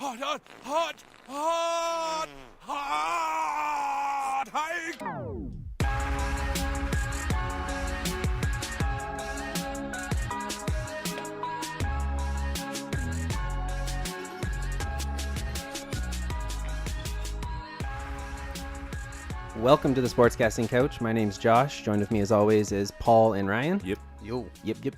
hot hike. Welcome to the Sportscasting Couch. My name's Josh. Joined with me as always is Paul and Ryan. Yep. Yep.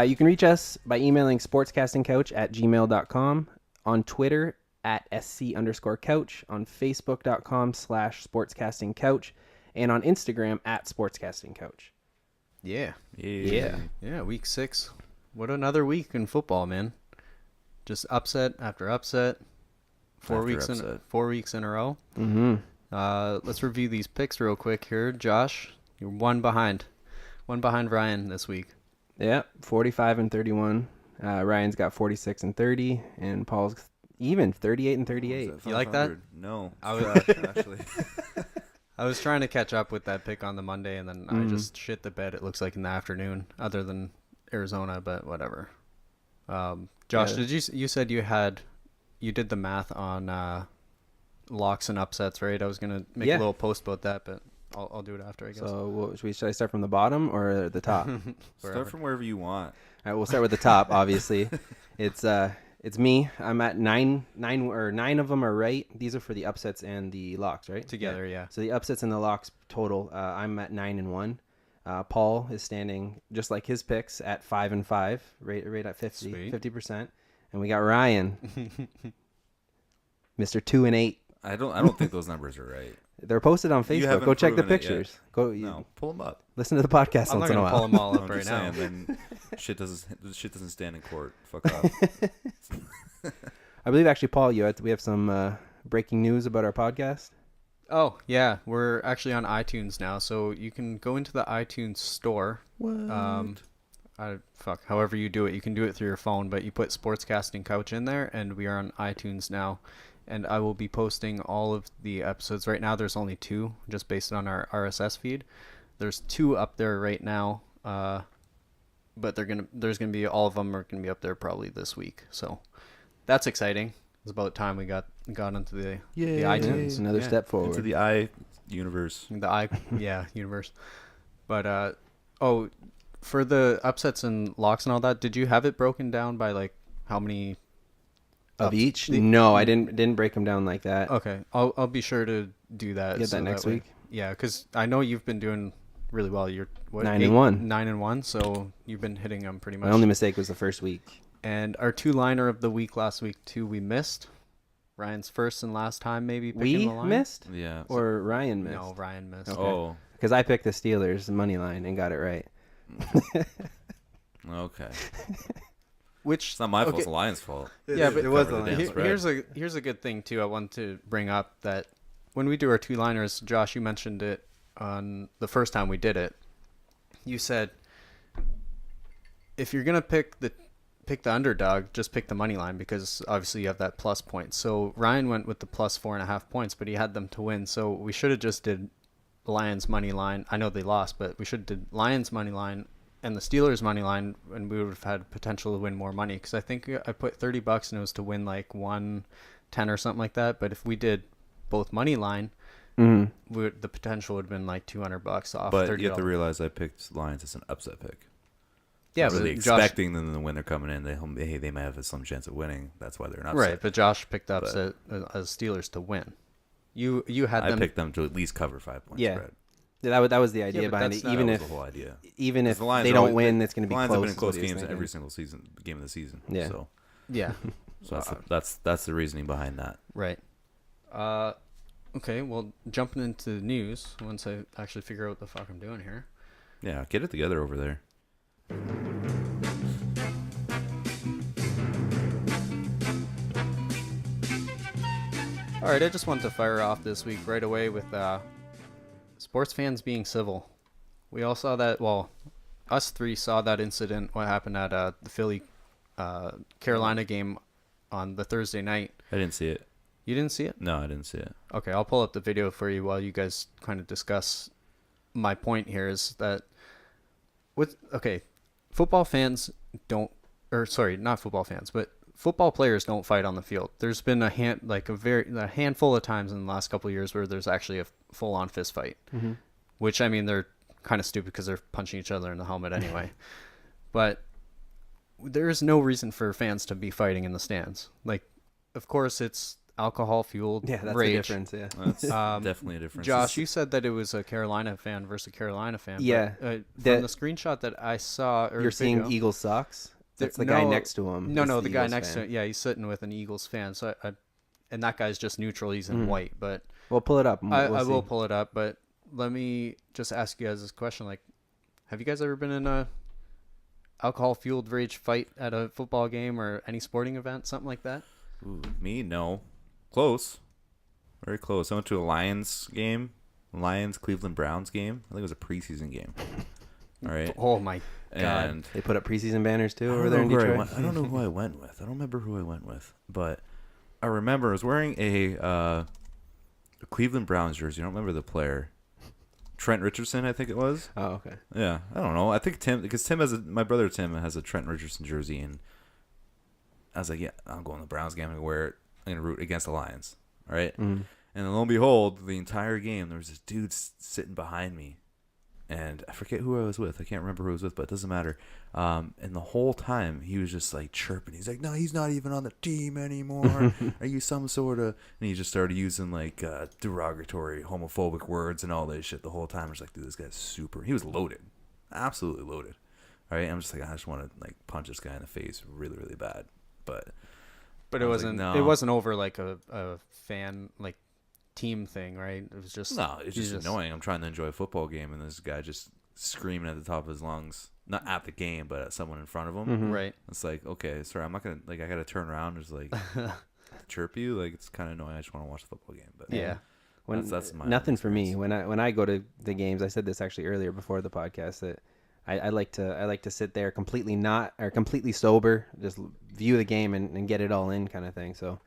You can reach us by emailing sportscastingcouch@gmail.com, on Twitter @SC_couch, on Facebook.com/sportscastingcouch, and on Instagram @sportscastingcouch. Yeah. Week 6. What another week in football, man. Just upset after upset. 4 weeks in a row. Mm-hmm. Let's review these picks real quick here. Josh, you're one behind Ryan this week. Yeah, 45 and 31. Ryan's got 46 and 30, and Paul's even 38 and 38. You like that? No, actually. I was trying to catch up with that pick on the Monday, and then I just shit the bed. It looks like in the afternoon, other than Arizona, but whatever. Josh, you said you did the math on locks and upsets, right? I was gonna make a little post about that, but I'll do it after, I guess. So should I start from the bottom or the top? Start from wherever you want. All right, we'll start with the top. Obviously, it's me. I'm at nine of them are right. These are for the upsets and the locks, right? Together, yeah. So the upsets and the locks total, I'm at 9-1. Paul is standing just like his picks at 5-5, right at 50%, and we got Ryan, Mr. 2-8. I don't think those numbers are right. They're posted on Facebook. Go check the pictures. Pull them up. Listen to the podcast I'm once not in a gonna pull while. them all up I'm right just now. saying, then shit doesn't stand in court. Fuck off. I believe actually, Paul, we have some breaking news about our podcast. Oh, yeah. We're actually on iTunes now, so you can go into the iTunes store. What? However you do it. You can do it through your phone, but you put Sportscasting Couch in there, and we are on iTunes now. And I will be posting all of the episodes. Right now, there's only 2, just based on our RSS feed. There's 2 up there right now, but there's gonna be all of them are gonna be up there probably this week. So that's exciting. It's about time we got into the iTunes. Another step forward into the universe. Universe. But for the upsets and locks and all that, did you have it broken down by like how many? Of each? No, I didn't break them down like that. Okay, I'll be sure to do that. Get that next week. Yeah, because I know you've been doing really well. You're 9-1. 9-1. So you've been hitting them pretty much. My only mistake was the first week. And our 2-liner of the week last week too, we missed. Ryan's first and last time maybe picking the line. Missed? Yeah. Or Ryan missed? No, Ryan missed. Okay. Oh. Because I picked the Steelers money line and got it right. Okay. Which it's not my fault. It's the Lions' fault. Yeah, but it was the Lions. Here's a good thing too. I want to bring up that when we do our 2-liners, Josh, you mentioned it on the first time we did it. You said if you're gonna pick the underdog, just pick the money line because obviously you have that plus point. So Ryan went with the plus 4.5 points, but he had them to win. So we should have just did Lions money line. I know they lost, but we should have did Lions money line and the Steelers money line, and we would have had potential to win more money because I think I put $30 and it was to win like 110 or something like that. But if we did both money line, the potential would have been like $200 off. But $30. you have to realize I picked Lions as an upset pick. Yeah, not really Josh, expecting them to win. They're coming in. They might have some chance of winning. That's why they're not upset. Right, but Josh picked up as Steelers to win. You had them. I picked them to at least cover 5 points spread. Yeah, that was the idea behind it. Even if the whole idea. Even if they don't win, it's going to be close. The Lions have been in close games every single game of the season. Yeah. So that's the reasoning behind that. Right. Okay. Well, jumping into the news once I actually figure out what the fuck I'm doing here. Yeah, get it together over there. All right, I just wanted to fire off this week right away with sports fans being civil. We all saw that. Well, us 3 saw that incident. What happened at the Philly Carolina game on the Thursday night? I didn't see it. You didn't see it? No, I didn't see it. Okay, I'll pull up the video for you while you guys kind of discuss. My point here is that football fans don't, or sorry, not football fans, but football players don't fight on the field. There's been a handful of times in the last couple of years where there's actually a full-on fist fight, which, I mean, they're kind of stupid because they're punching each other in the helmet anyway. But there is no reason for fans to be fighting in the stands. Like, of course, it's alcohol-fueled Yeah, that's rage. the difference, yeah. That's definitely a difference. Josh, you said that it was a Carolina fan versus a Carolina fan. Yeah. But, from the screenshot that I saw... You're seeing Eagles socks? That's the guy next to him. No, the guy next to him. Yeah, he's sitting with an Eagles fan. So and that guy's just neutral. He's in white. But we'll pull it up. I will pull it up. But let me just ask you guys this question: like, have you guys ever been in a alcohol-fueled rage fight at a football game or any sporting event, something like that? Ooh, me? No. Close. Very close. I went to a Lions game. Cleveland Browns game. I think it was a preseason game. All right. Oh, my God. And they put up preseason banners, too, I over there in Detroit? I don't know who I went with. I don't remember who I went with. But I remember I was wearing a Cleveland Browns jersey. I don't remember the player. Trent Richardson, I think it was. Oh, okay. Yeah, I don't know. I think because my brother Tim has a Trent Richardson jersey, and I was like, yeah, I'm going to the Browns game. I'm going to wear it. I'm going to root against the Lions. All right? And then lo and behold, the entire game, there was this dude sitting behind me. And I forget who I was with. I can't remember who I was with, but it doesn't matter. And the whole time, he was just like chirping. He's like, no, he's not even on the team anymore. Are you some sort of... And he just started using like derogatory, homophobic words and all that shit the whole time. I was like, dude, this guy's super... He was loaded. Absolutely loaded. All right? I'm just like, I just want to like punch this guy in the face really, really bad. But it wasn't... Like, no. It wasn't over like a fan... like team thing, right? It was just it's just annoying. I'm trying to enjoy a football game, and this guy just screaming at the top of his lungs, not at the game, but at someone in front of him. Right. It's like, okay, sorry, I'm not gonna I gotta turn around and just like chirp you. Like, it's kind of annoying. I just want to watch the football game. But yeah, that's my nothing for me when I go to the games. I said this actually earlier before the podcast that I like to sit there completely sober, just view the game and get it all in kind of thing. So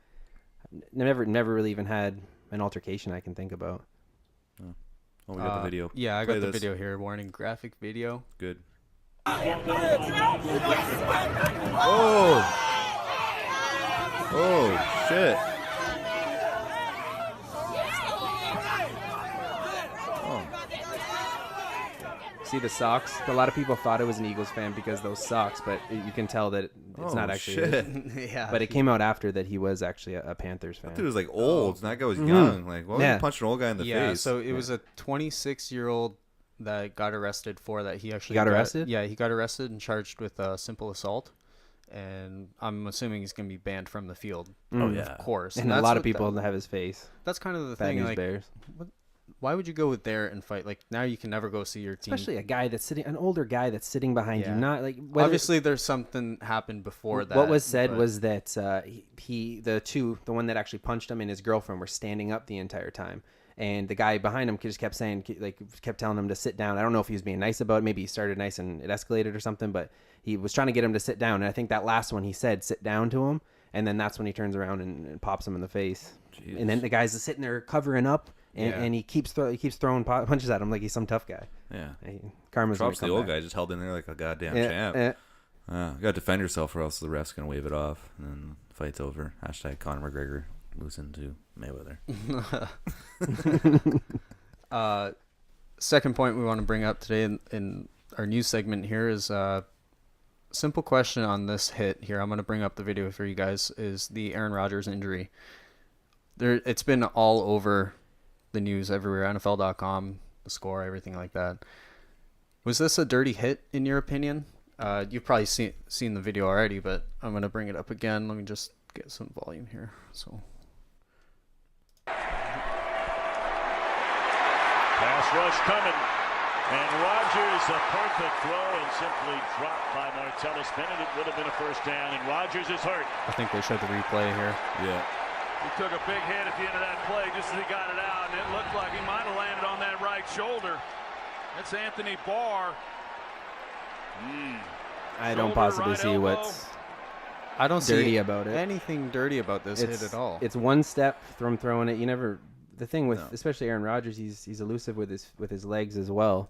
never really even had an altercation I can think about. Oh, we got the video. Yeah, I got the video here. Warning, graphic video. Good. Oh shit. See the socks? A lot of people thought it was an Eagles fan because those socks, but you can tell that it's not actually. Shit. Yeah. But it came out after that he was actually a Panthers fan. That dude was like old, and that guy was young. Like, why would you punch an old guy in the face? So it was a 26-year-old that got arrested for that. He actually got arrested? Yeah, he got arrested and charged with simple assault. And I'm assuming he's going to be banned from the field. Oh, yeah. Of course. And a lot of people have his face. That's kind of the Bad thing. News Like, Bears. why would you go there and fight? Like, now you can never go see your team. Especially an older guy that's sitting behind you. Not like obviously there's something happened before that. What was said was that the one that actually punched him and his girlfriend were standing up the entire time. And the guy behind him just kept telling him to sit down. I don't know if he was being nice about it. Maybe he started nice and it escalated or something, but he was trying to get him to sit down. And I think that last one he said, sit down to him. And then that's when he turns around and pops him in the face. Jesus. And then the guy's sitting there covering up and he keeps throwing punches at him like he's some tough guy. Yeah. Karma's Props gonna the come old back. guy just held in there like a goddamn champ. You gotta defend yourself or else the ref's gonna wave it off and then the fight's over. # Conor McGregor losing to Mayweather. Second point we want to bring up today in our news segment here is simple question on this hit here. I'm going to bring up the video for you guys. Is the Aaron Rodgers injury? It's been all over the news everywhere. NFL.com, the score, everything like that. Was this a dirty hit in your opinion? You've probably seen the video already, but I'm going to bring it up again. Let me just get some volume here. So. Pass rush coming, and Rodgers a perfect throw and simply dropped by Martellus Bennett. It would have been a first down, and Rodgers is hurt. I think they showed the replay here. Yeah. He took a big hit at the end of that play just as he got it out, and it looked like he might have landed on that right shoulder. That's Anthony Barr. I don't possibly see what's I don't dirty see about it. anything dirty about this hit at all. It's one step from throwing it. You never. The thing with especially Aaron Rodgers, he's elusive with his legs as well.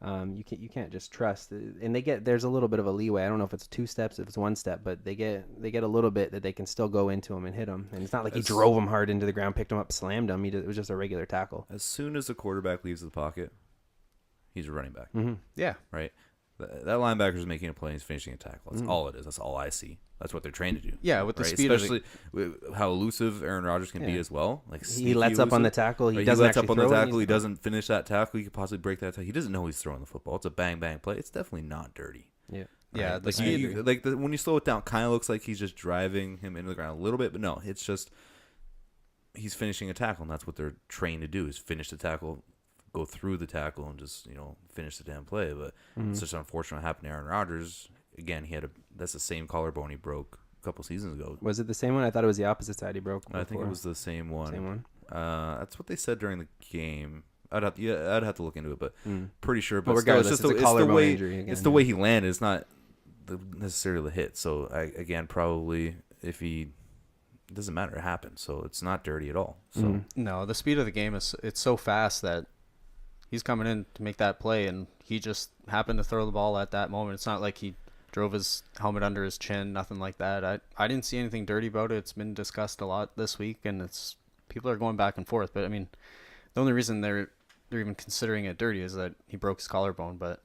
You can't just trust. And there's a little bit of a leeway. I don't know if it's 2 steps, if it's 1 step, but they get a little bit that they can still go into him and hit him. And it's not like he drove him hard into the ground, picked him up, slammed him. It was just a regular tackle. As soon as the quarterback leaves the pocket, he's a running back. Mm-hmm. Yeah. Right? That linebacker is making a play and he's finishing a tackle. That's all it is. That's all I see. That's what they're trained to do. Yeah, with the right? speed Especially with how elusive Aaron Rodgers can be as well. Like he lets up on the tackle. He right? doesn't lets actually up on the throw it. tackle. He doesn't finish that tackle. He could possibly break that tackle. He doesn't know he's throwing the football. It's a bang bang play. It's definitely not dirty. Yeah. Right? Yeah, like when you slow it down, kind of looks like he's just driving him into the ground a little bit, but no, it's just he's finishing a tackle, and that's what they're trained to do: is finish the tackle, go through the tackle, and just finish the damn play. But it's just unfortunate what happened to Aaron Rodgers. Again, that's the same collarbone he broke a couple seasons ago. Was it the same one? I thought it was the opposite side he broke. I think it was the same one. Same one. That's what they said during the game. I'd have to look into it, but pretty sure. But regardless, it's a collarbone injury again. It's the way he landed. It's not necessarily the hit. So again, probably if he it doesn't matter, it happened. So it's not dirty at all. So No, the speed of the game it's so fast that he's coming in to make that play, and he just happened to throw the ball at that moment. It's not like he drove his helmet under his chin, nothing like that. I didn't see anything dirty about it. It's been discussed a lot this week, and people are going back and forth. But I mean, the only reason they're even considering it dirty is that he broke his collarbone. But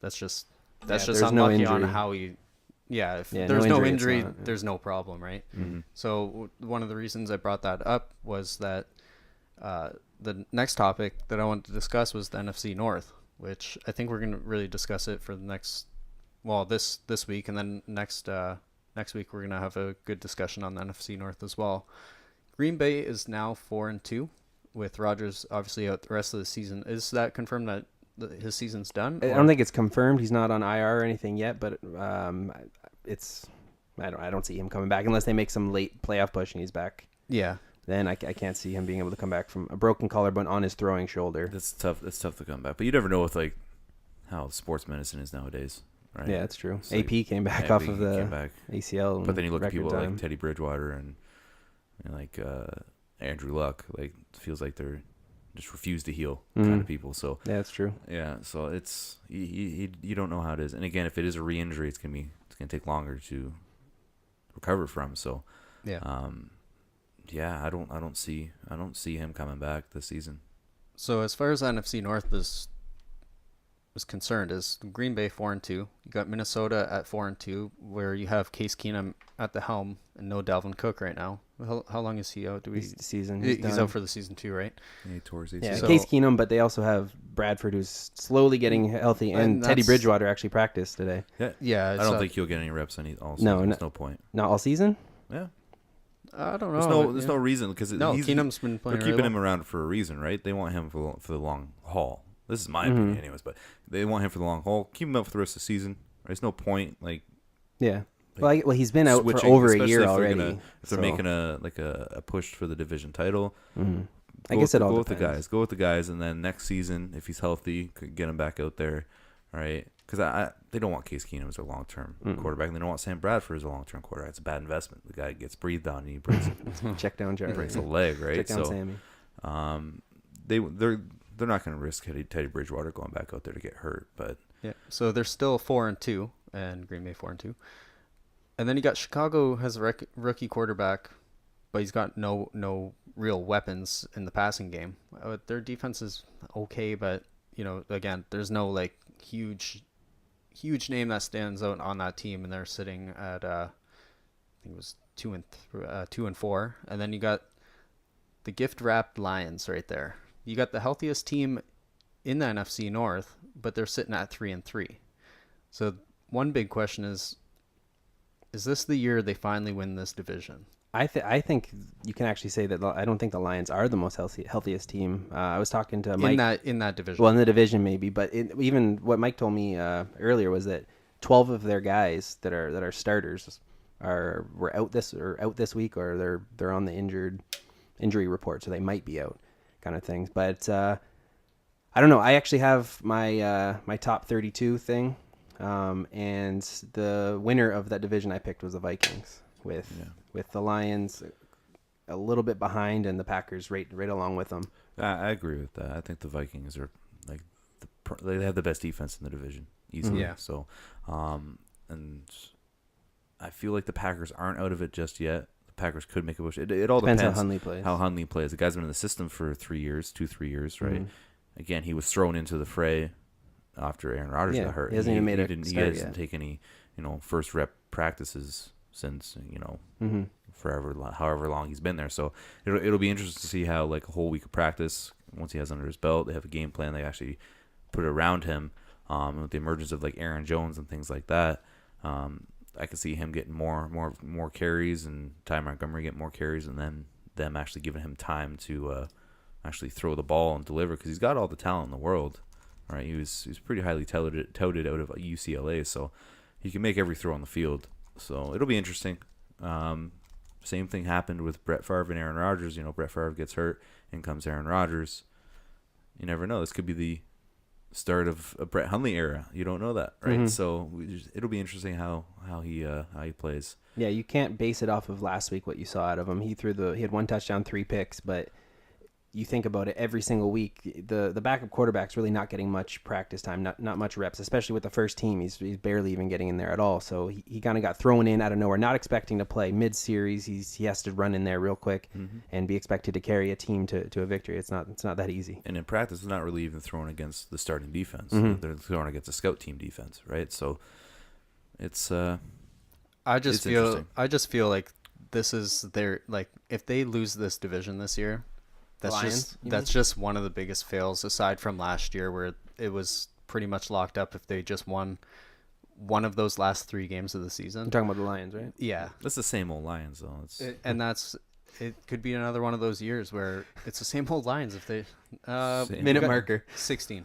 that's just unlucky on how he. Yeah, if there's no injury, there's no problem, right? Mm-hmm. So one of the reasons I brought that up was that the next topic that I wanted to discuss was the NFC North, which I think we're going to really discuss it for the next, this week, and then next week we're going to have a good discussion on the NFC North as well. Green Bay is now 4-2 with Rodgers obviously out the rest of the season. Is that confirmed that his season's done? I don't think it's confirmed. He's not on IR or anything yet, but I don't see him coming back unless they make some late playoff push and he's back. Yeah. Then I can't see him being able to come back from a broken collarbone on his throwing shoulder. that's tough. That's tough to come back. But you never know with like how sports medicine is nowadays, right? Yeah, that's true. So AP came back off of the ACL. But then you look at people time. like Teddy Bridgewater and like Andrew Luck. Like it feels like they're just refuse to heal kind of people. So yeah, that's true. Yeah, so it's you don't know how it is. And again, if it is a re-injury, it's gonna take longer to recover from. So Yeah. I don't see him coming back this season. So as far as NFC North is concerned, is Green Bay 4-2. You got Minnesota at 4-2, where you have Case Keenum at the helm and no Dalvin Cook right now. How long is he out? Season. He's out for the season too, right? Yeah, towards the Yeah, season. Case Keenum, but they also have Bradford, who's slowly getting healthy, and Teddy Bridgewater actually practiced today. Yeah. I don't think he'll get any reps any all No, season. There's no point. Not all season. Yeah. I don't know. There's no reason because Keenum's been playing. They're keeping him around for a reason, right? They want him for the long haul. This is my opinion, anyways. But they want him for the long haul. Keep him up for the rest of the season. Right? There's no point, Yeah. Well, he's been out for over a year already. If they're making a push for the division title, I guess it all go depends. with the guys. Go with the guys, and then next season, if he's healthy, could get him back out there, all right? Because they don't want Case Keenum as a long-term quarterback, and they don't want Sam Bradford as a long-term quarterback. It's a bad investment. The guy gets breathed on, and he breaks Check down Charlie. breaks a leg, right? Check down Sammy. They're not going to risk Teddy Bridgewater going back out there to get hurt, but Yeah. So they're still 4-2, and Green Bay 4-2. And then you got Chicago has a rookie quarterback, but he's got no real weapons in the passing game. Their defense is okay, but again, there's no like huge name that stands out on that team, and they're sitting at I think it was 2-4, and then you got the gift-wrapped Lions right there. You got the healthiest team in the NFC North, but they're sitting at 3-3. So one big question is this the year they finally win this division? I think you can actually say that I don't think the Lions are the most healthiest team. I was talking to Mike in that division. Well, in the division maybe, but even what Mike told me earlier was that 12 of their guys that are starters were out this week, or they're on the injury report, so they might be out, kind of things. But I don't know. I actually have my my top 32 thing, and the winner of that division I picked was the Vikings, with the Lions a little bit behind and the Packers right along with them. I agree with that. I think the Vikings are like they have the best defense in the division easily. Yeah. So, and I feel like the Packers aren't out of it just yet. The Packers could make a push. It all depends how Hundley plays. How Hundley plays. The guy's been in the system for 3 years, 3 years, right? Mhm. Again, he was thrown into the fray after Aaron Rodgers got hurt. He hasn't even made a He start hasn't yet. taken any, first rep practices since, Mm-hmm. however long he's been there. So it'll be interesting to see how, like, a whole week of practice, once he has under his belt, they have a game plan. They actually put it around him. With the emergence of, like, Aaron Jones and things like that, I could see him getting more carries, and Ty Montgomery getting more carries, and then them actually giving him time to actually throw the ball and deliver, because he's got all the talent in the world, right? He was pretty highly touted out of UCLA, so he can make every throw on the field. So it'll be interesting. Same thing happened with Brett Favre and Aaron Rodgers. Brett Favre gets hurt, in comes Aaron Rodgers. You never know. This could be the start of a Brett Hundley era. You don't know that, right? Mhm. So it'll be interesting how he plays. Yeah, you can't base it off of last week what you saw out of him. He had 1 touchdown, 3 picks, but you think about it, every single week, the backup quarterback's really not getting much practice time, not much reps, especially with the first team. He's barely even getting in there at all. So he kind of got thrown in out of nowhere, not expecting to play mid-series. He has to run in there real quick and be expected to carry a team to a victory. It's not that easy. And in practice, it's not really even thrown against the starting defense. Mhm. They're thrown against the scout team defense, right? So it's I just interesting. feel like this is their, like, if they lose this division this year, Lions, that's just one of the biggest fails, aside from last year where it was pretty much locked up if they just won one of those last 3 games of the season. I'm talking about the Lions, right? Yeah. That's the same old Lions, though. It could be another one of those years where it's the same old Lions if they Same. Minute got marker. 16.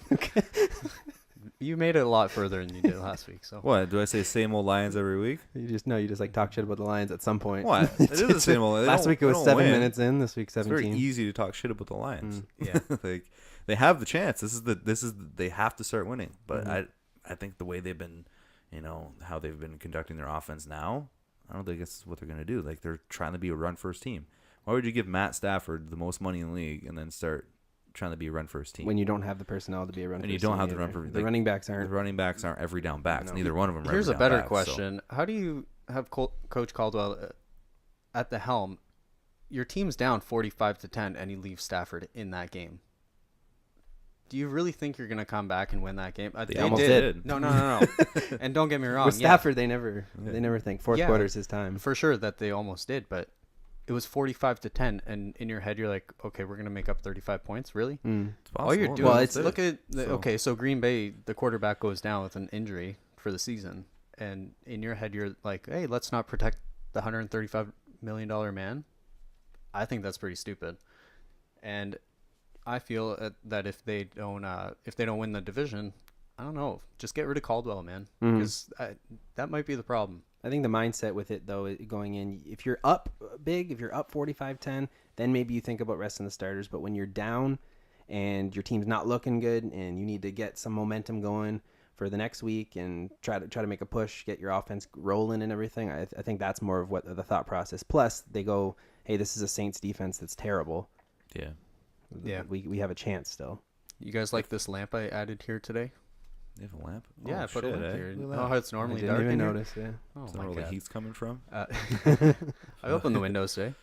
You made it a lot further than you did last week. So What, do I say same old Lions every week? You just like talk shit about the Lions at some point. What? It is the same old. Last week it was 7 minutes in. This week It's 17. very easy to talk shit about the Lions. yeah. Like, they have the chance. They have to start winning. But Mhm. I think the way they've been, how they've been conducting their offense now, I don't think that's what they're going to do. Like, they're trying to be a run-first team. Why would you give Matt Stafford the most money in the league and then start trying to be a run-first team? When you don't have the personnel to be a run, And you don't have the run for the running backs The aren't. running backs aren't every down backs. No. Neither one of them are Here's a every down better backs, question. How do you have Coach Caldwell at the helm? Your team's down 45-10 and you leave Stafford in that game. Do you really think you're going to come back and win that game? They almost did. No. And don't get me wrong. With Stafford, they never think fourth Yeah. quarter is his time. For sure that they almost did, but it was 45-10, and in your head you're like, okay, we're going to make up 35 points? Really? It's All you're possible. doing Well, is it's- look at So- okay, so Green Bay, the quarterback goes down with an injury for the season, and in your head you're like, hey, let's not protect the $135 million man. I think that's pretty stupid, and I feel that if they don't win the division, I don't know, just get rid of Caldwell, man, because that might be the problem. I think the mindset with it, though, going in, if you're up big, if you're up 45-10, then maybe you think about resting the starters. But when you're down and your team's not looking good and you need to get some momentum going for the next week and try to make a push, get your offense rolling and everything, I think that's more of what the thought process. Plus, they go, hey, this is a Saints defense that's terrible. Yeah. We have a chance still. You guys like this lamp I added here today? You have a lamp? Yeah, Oh, I put a shit, lamp eh? here. Look at Oh, that. it's normally I didn't dark even in here? notice, yeah. Oh Is that my where the God. heat's coming from? I opened the windows today.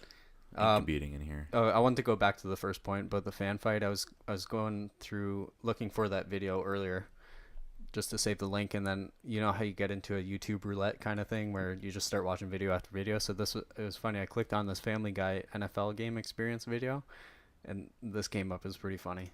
Incubating in here. I wanted to go back to the first point, but the fan fight. I was going through looking for that video earlier, just to save the link, and then you know how you get into a YouTube roulette kind of thing where you just start watching video after video. So it was funny. I clicked on this Family Guy NFL game experience video, and this came up as pretty funny.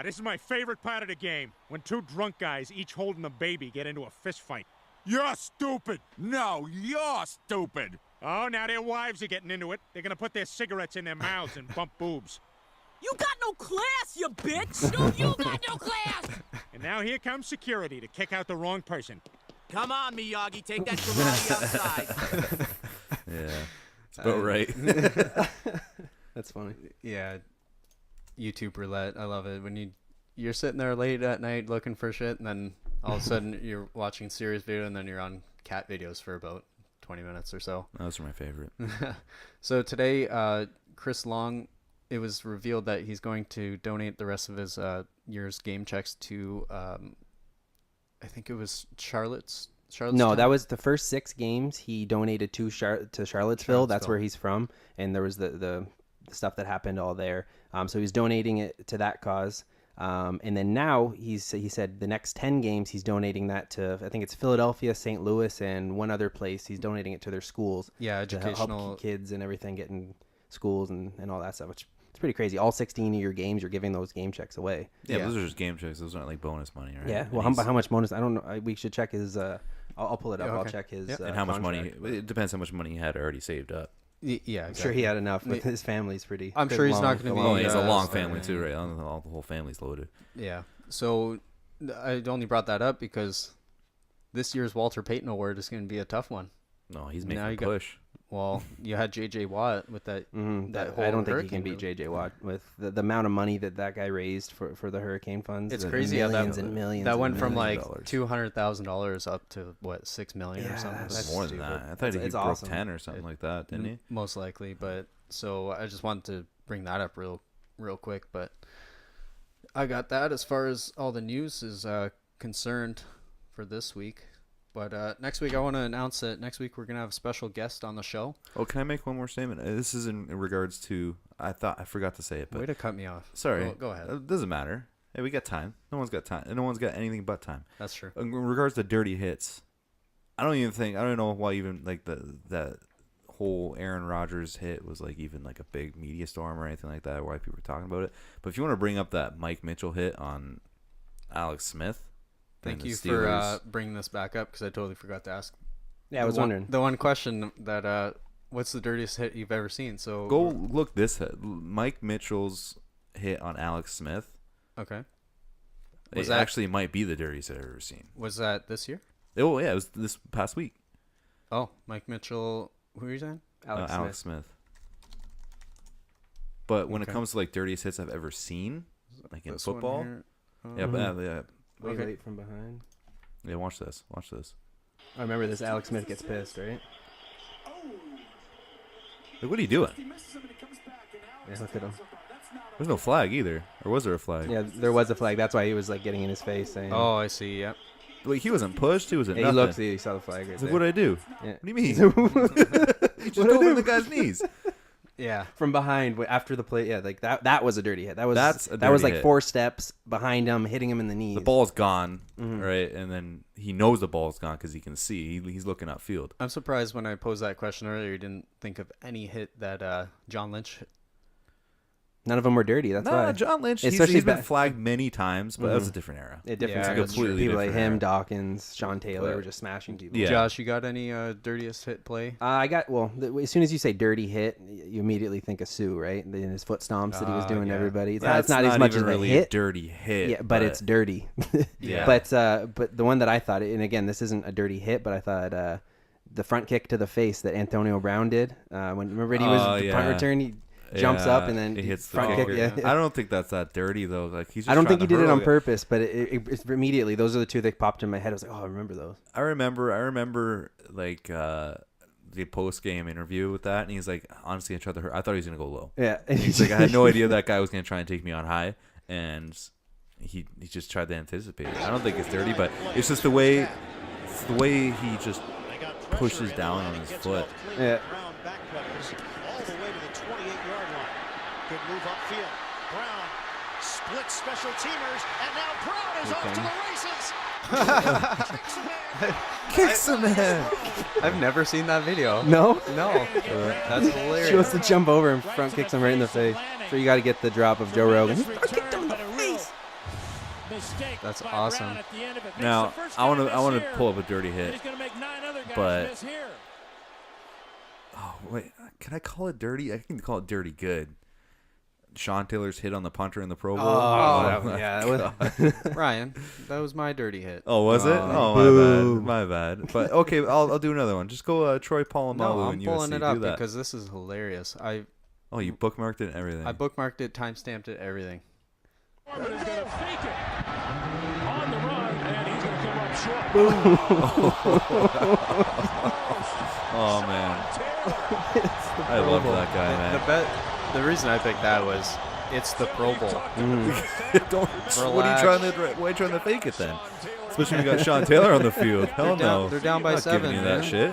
This is my favorite part of the game. When 2 drunk guys, each holding a baby, get into a fist fight. You're stupid. No, you're stupid. Oh, now their wives are getting into it. They're going to put their cigarettes in their mouths and bump boobs. You got no class, you bitch! No, you got no class! And now here comes security to kick out the wrong person. Come on, Miyagi, take that karate outside. Yeah. It's about right. That's funny. Yeah, YouTube roulette. I love it when you're sitting there late at night looking for shit, and then all of a sudden you're watching serious video, and then you're on cat videos for about 20 minutes or so. Those are my favorite. So today, Chris Long it was revealed that he's going to donate the rest of his year's game checks to, I think it was Charlotte's. No, that was the first 6 games he donated to Charlottesville. That's where he's from, and there was the stuff that happened all there. So he's donating it to that cause. And then now he said the next 10 games he's donating that to, I think it's Philadelphia, St. Louis, and one other place. He's donating it to their schools. Yeah, educational. To help kids and everything get in schools and all that stuff, which it's pretty crazy. All 16 of your games, you're giving those game checks away. Yeah, those are just game checks. Those aren't like bonus money, right? Yeah. Well, how much bonus? I don't know. We should check his. I'll pull it up. Yeah, okay. I'll check his. And how much money? contract. It depends how much money he had already saved up. Yeah, exactly. I'm sure he had enough. But his family's pretty. I'm sure he's not going to be. Oh, he has a long so- family too, right? The whole family's loaded. Yeah. So I only brought that up because this year's Walter Payton Award is going to be a tough one. No, he's making Now a you got- push. Well, you had J.J. Watt with that. That whole I don't think he hurricane can beat move. J.J. Watt with the amount of money that guy raised for the hurricane funds. It's the crazy how millions that and millions. that and went from millions. like $200,000 up to what, $6 million or Yeah, something. that's That's More than stupid. that. I thought he It's broke awesome. 10 or something like that, didn't he? Most likely, but so I just wanted to bring that up real quick. But I got that as far as all the news is concerned for this week. But next week, I want to announce that next week we're going to have a special guest on the show. Oh, can I make one more statement? This is in regards to, I forgot to say it, but Way to cut me off. sorry. Go ahead. It doesn't matter. Hey, we got time. No one's got time. No one's got anything but time. That's true. In regards to dirty hits, I don't know why even like that whole Aaron Rodgers hit was like even like a big media storm or anything like that, why people were talking about it. But if you want to bring up that Mike Mitchell hit on Alex Smith, Thank the you Steelers- for bringing this back up because I totally forgot to ask. Yeah, I was wondering. The one question that what's the dirtiest hit you've ever seen? So Go look this hit. Mike Mitchell's hit on Alex Smith. Okay. It actually might be the dirtiest I've ever seen. Was that this year? Oh yeah, it was this past week. Oh, Mike Mitchell. Who are you saying? Alex Smith. But when it Okay. comes to like dirtiest hits I've ever seen, like in This one football, here? yeah, but yeah, Way Okay. late from behind. yeah. Watch this. Watch this. I remember this. Alex Smith gets pissed, right? Like, what are you doing? Yeah, look at him. There's no flag either, or was there a flag? Yeah, there was a flag. That's why he was like getting in his face saying. Oh, I see. Yep. Like he wasn't pushed. He wasn't. Yeah, he nothing. looked. He saw the flag right It's like, there. what did I do? Yeah. What do you mean? You just go over the guy's knees. Yeah. From behind after the play, yeah, like that was a dirty hit. That's a that was dirty like hit. 4 steps behind him, hitting him in the knees. The ball's gone, Mm-hmm. right? And then he knows the ball's gone because he can see. He's looking upfield. I'm surprised when I posed that question earlier, you didn't think of any hit that John Lynch. None of them were dirty. That's Nah, why. John Lynch. Especially He's been back- flagged many times, but that was a different era. Yeah, different Yeah, era. it's completely People like different him, era. Dawkins, Sean Taylor But- were just smashing people. Yeah. Josh, you got any dirtiest hit play? I got as soon as you say dirty hit, you immediately think of Sue, right? And his foot stomps that he was doing to yeah. everybody. That's It's not as much even as really a hit. a dirty hit. Yeah, but it's dirty. Yeah. But the one that I thought, and again, this isn't a dirty hit, but I thought the front kick to the face that Antonio Brown did. Remember he was the punt return, he jumps up and then he hits the front kicker. kick. Yeah. I don't think that's that dirty though. Like he's. Just I don't trying think to he did it hurl on it. purpose, but it's immediately those are the two that popped in my head. I was like, oh, I remember those. I remember like the post game interview with that, and he's like, honestly, I tried to hurt. I thought he was gonna go low. Yeah, He's like, I had no idea that guy was gonna try and take me on high, and he just tried to anticipate it. I don't think it's dirty, but it's just the way he just pushes down on his foot. Yeah. Brown backpedals all the way to the 28-yard line. Good move upfield. Brown splits special teamers, and now Brown is off to the races. Kicks him in. I've never seen that video. No, No. That's hilarious. she wants to jump over and front kicks him right in the face. So you got to get the drop of Joe Rogan. He front kicked him in the face. That's awesome. Now I want to pull up a dirty hit, but oh wait, can I call it dirty? I can call it dirty good. Sean Taylor's hit on the punter in the Pro Bowl. That was. Ryan, that was my dirty hit. Oh, was it? Oh, my bad. But okay, I'll do another one. Just go Troy Polamalu No, I'm and USC. pulling it up do that. because this is hilarious. Oh, you bookmarked it and everything. I bookmarked it, timestamped it, everything. Foreman is going to fake it on the run, and he's going to come up short. Oh man, I love that guy, man. The reason I picked that was it's the Pro Bowl. What are you trying to fake it then? Especially when you got Sean Taylor on the field. Hell no. They're down by I'm not 7. giving you that shit.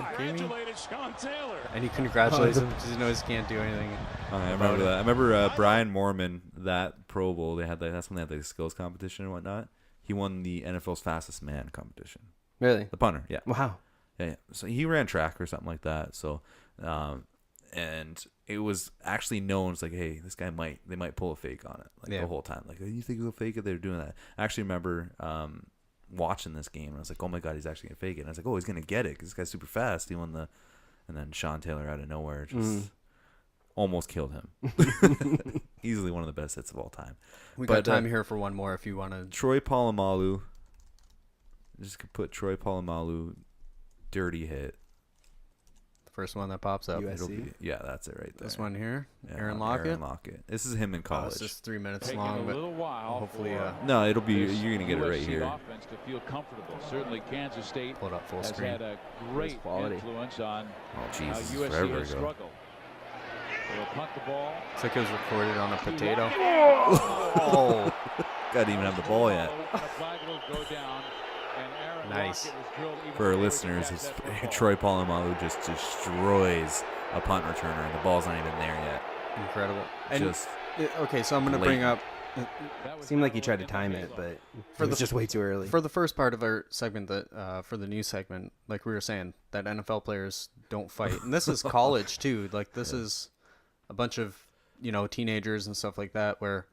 And he congratulates him because he knows he can't do anything. I remember that. I remember Brian Moorman, that Pro Bowl. They had that's when they had the skills competition and whatnot. He won the NFL's fastest man competition. Really? The punter, yeah. Wow. Yeah. So he ran track or something like that. So, and it was actually known. It's like, hey, this guy they might pull a fake on it, the whole time. Like, oh, you think he'll fake it? They're doing that. I actually remember watching this game, and I was like, oh my god, he's actually gonna fake it. And I was like, oh, he's gonna get it because this guy's super fast. He won and then Sean Taylor out of nowhere just almost killed him. Easily one of the best hits of all time. We got time here for one more if you want to. Troy Polamalu. Just could put Troy Polamalu dirty hit. The first one that pops up. Yeah, that's it right there. This one here. Yeah, Aaron Lockett. This is him in college. It's just 3 minutes long, but hopefully. No, it'll be. You're gonna get it right here. Offense to feel comfortable. Certainly, Kansas State pull it up full has screen. had a great influence on Jesus, USC forever has ago. struggled. They'll punt the ball. It's like it was recorded on a potato. Oh, God, didn't even have the ball yet. Nice. For our listeners, Troy Polamalu just destroys a punt returner, and the ball's not even there yet. Incredible. And so I'm going to bring up. Seemed like he tried to time it, but it was just way too early. For the first part of our segment, for the news segment, like we were saying, that NFL players don't fight, and this is college too. Like this is a bunch of teenagers and stuff like that where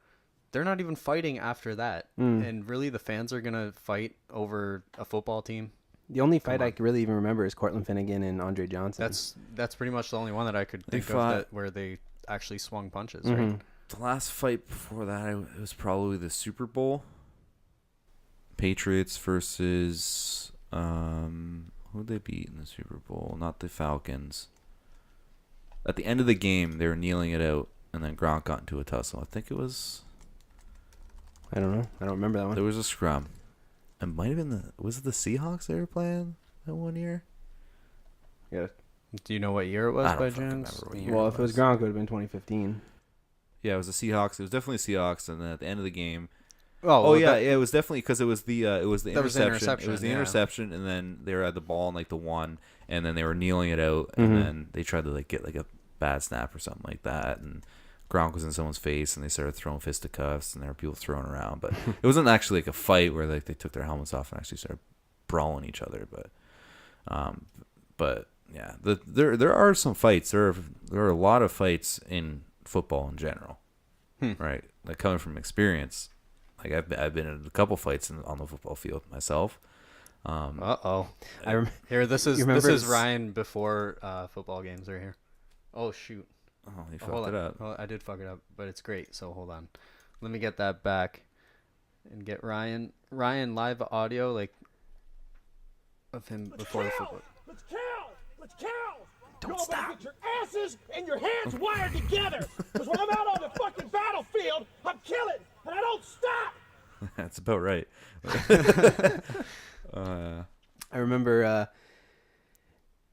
they're not even fighting after that, and really the fans are gonna fight over a football team. The only fight I can really even remember is Cortland Finnegan and Andre Johnson. That's pretty much the only one that I could think of where they actually swung punches. Right. The last fight before that, it was probably the Super Bowl. Patriots versus who'd they beat in the Super Bowl? Not the Falcons. At the end of the game, they were kneeling it out, and then Gronk got into a tussle. I think it was. I don't know. I don't remember that one. There was a scrum. It might have been was it the Seahawks they were playing that one year? Yeah. Do you know what year it was by chance? Remember what year well, if it was Gronk, it would have been 2015. Yeah, it was the Seahawks. It was definitely Seahawks, and then at the end of the game. Oh yeah, it was definitely because it was the interception. It was the interception, and then they were at the ball in the 1, and then they were kneeling it out, and then they tried to get a bad snap or something like that, and Gronk was in someone's face, and they started throwing fisticuffs, and there were people throwing around, but it wasn't actually a fight where they took their helmets off and actually started brawling each other, but yeah, there are some fights. There are a lot of fights in football in general, right? Like coming from experience. Like I've been in a couple fights on the football field myself. This is Ryan before football games right here. Oh shoot! Oh, he fucked it up. Well, I did fuck it up, but it's great. So hold on, let me get that back and get Ryan live audio of him before the football. Let's count. Don't stop. Get your asses and your hands wired together. Because when I'm out on the fucking battlefield, I'm killing, and I don't stop. That's about right. I remember.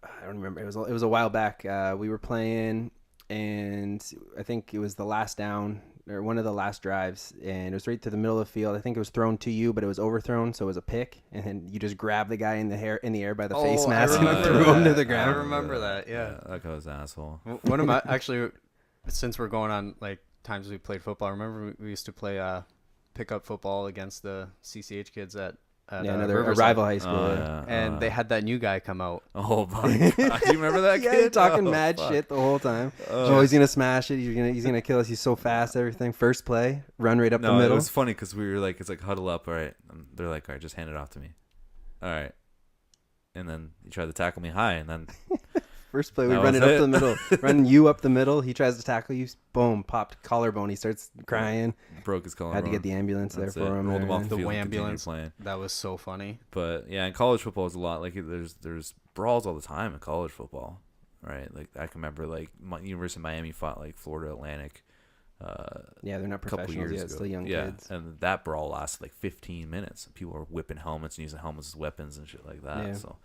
I don't remember. It was a while back. We were playing, and I think it was the last down or one of the last drives, and it was right through the middle of the field. I think it was thrown to you, but it was overthrown, so it was a pick, and then you just grabbed the guy in the air by the face mask and threw him to the ground. I remember that. Yeah, that guy was an asshole. One of my actually, since we're going on times we played football. I remember we used to play pickup football against the CCH kids at another rival high school, and they had that new guy come out. Oh my god! Do you remember that kid? Yeah, talking mad shit the whole time. He's gonna smash it. He's gonna kill us. He's so fast. Everything. First play, run right up the middle. It was funny because we were it's huddle up. All right, they're all right, just hand it off to me. All right, and then he tried to tackle me high, and then first play we run it up the middle, run you up the middle. He tries to tackle you. Boom, popped collarbone. He starts crying. Broke his collarbone. Had to get the ambulance there for him. Rolled him off the field ambulance. Playing. That was so funny. But yeah, in college football is a lot there's brawls all the time in college football, right? Like I can remember University of Miami fought Florida Atlantic. Yeah, they're not professionals yet. Still young kids. And that brawl lasted 15 minutes. People were whipping helmets and using helmets as weapons and shit like that. Yeah. So.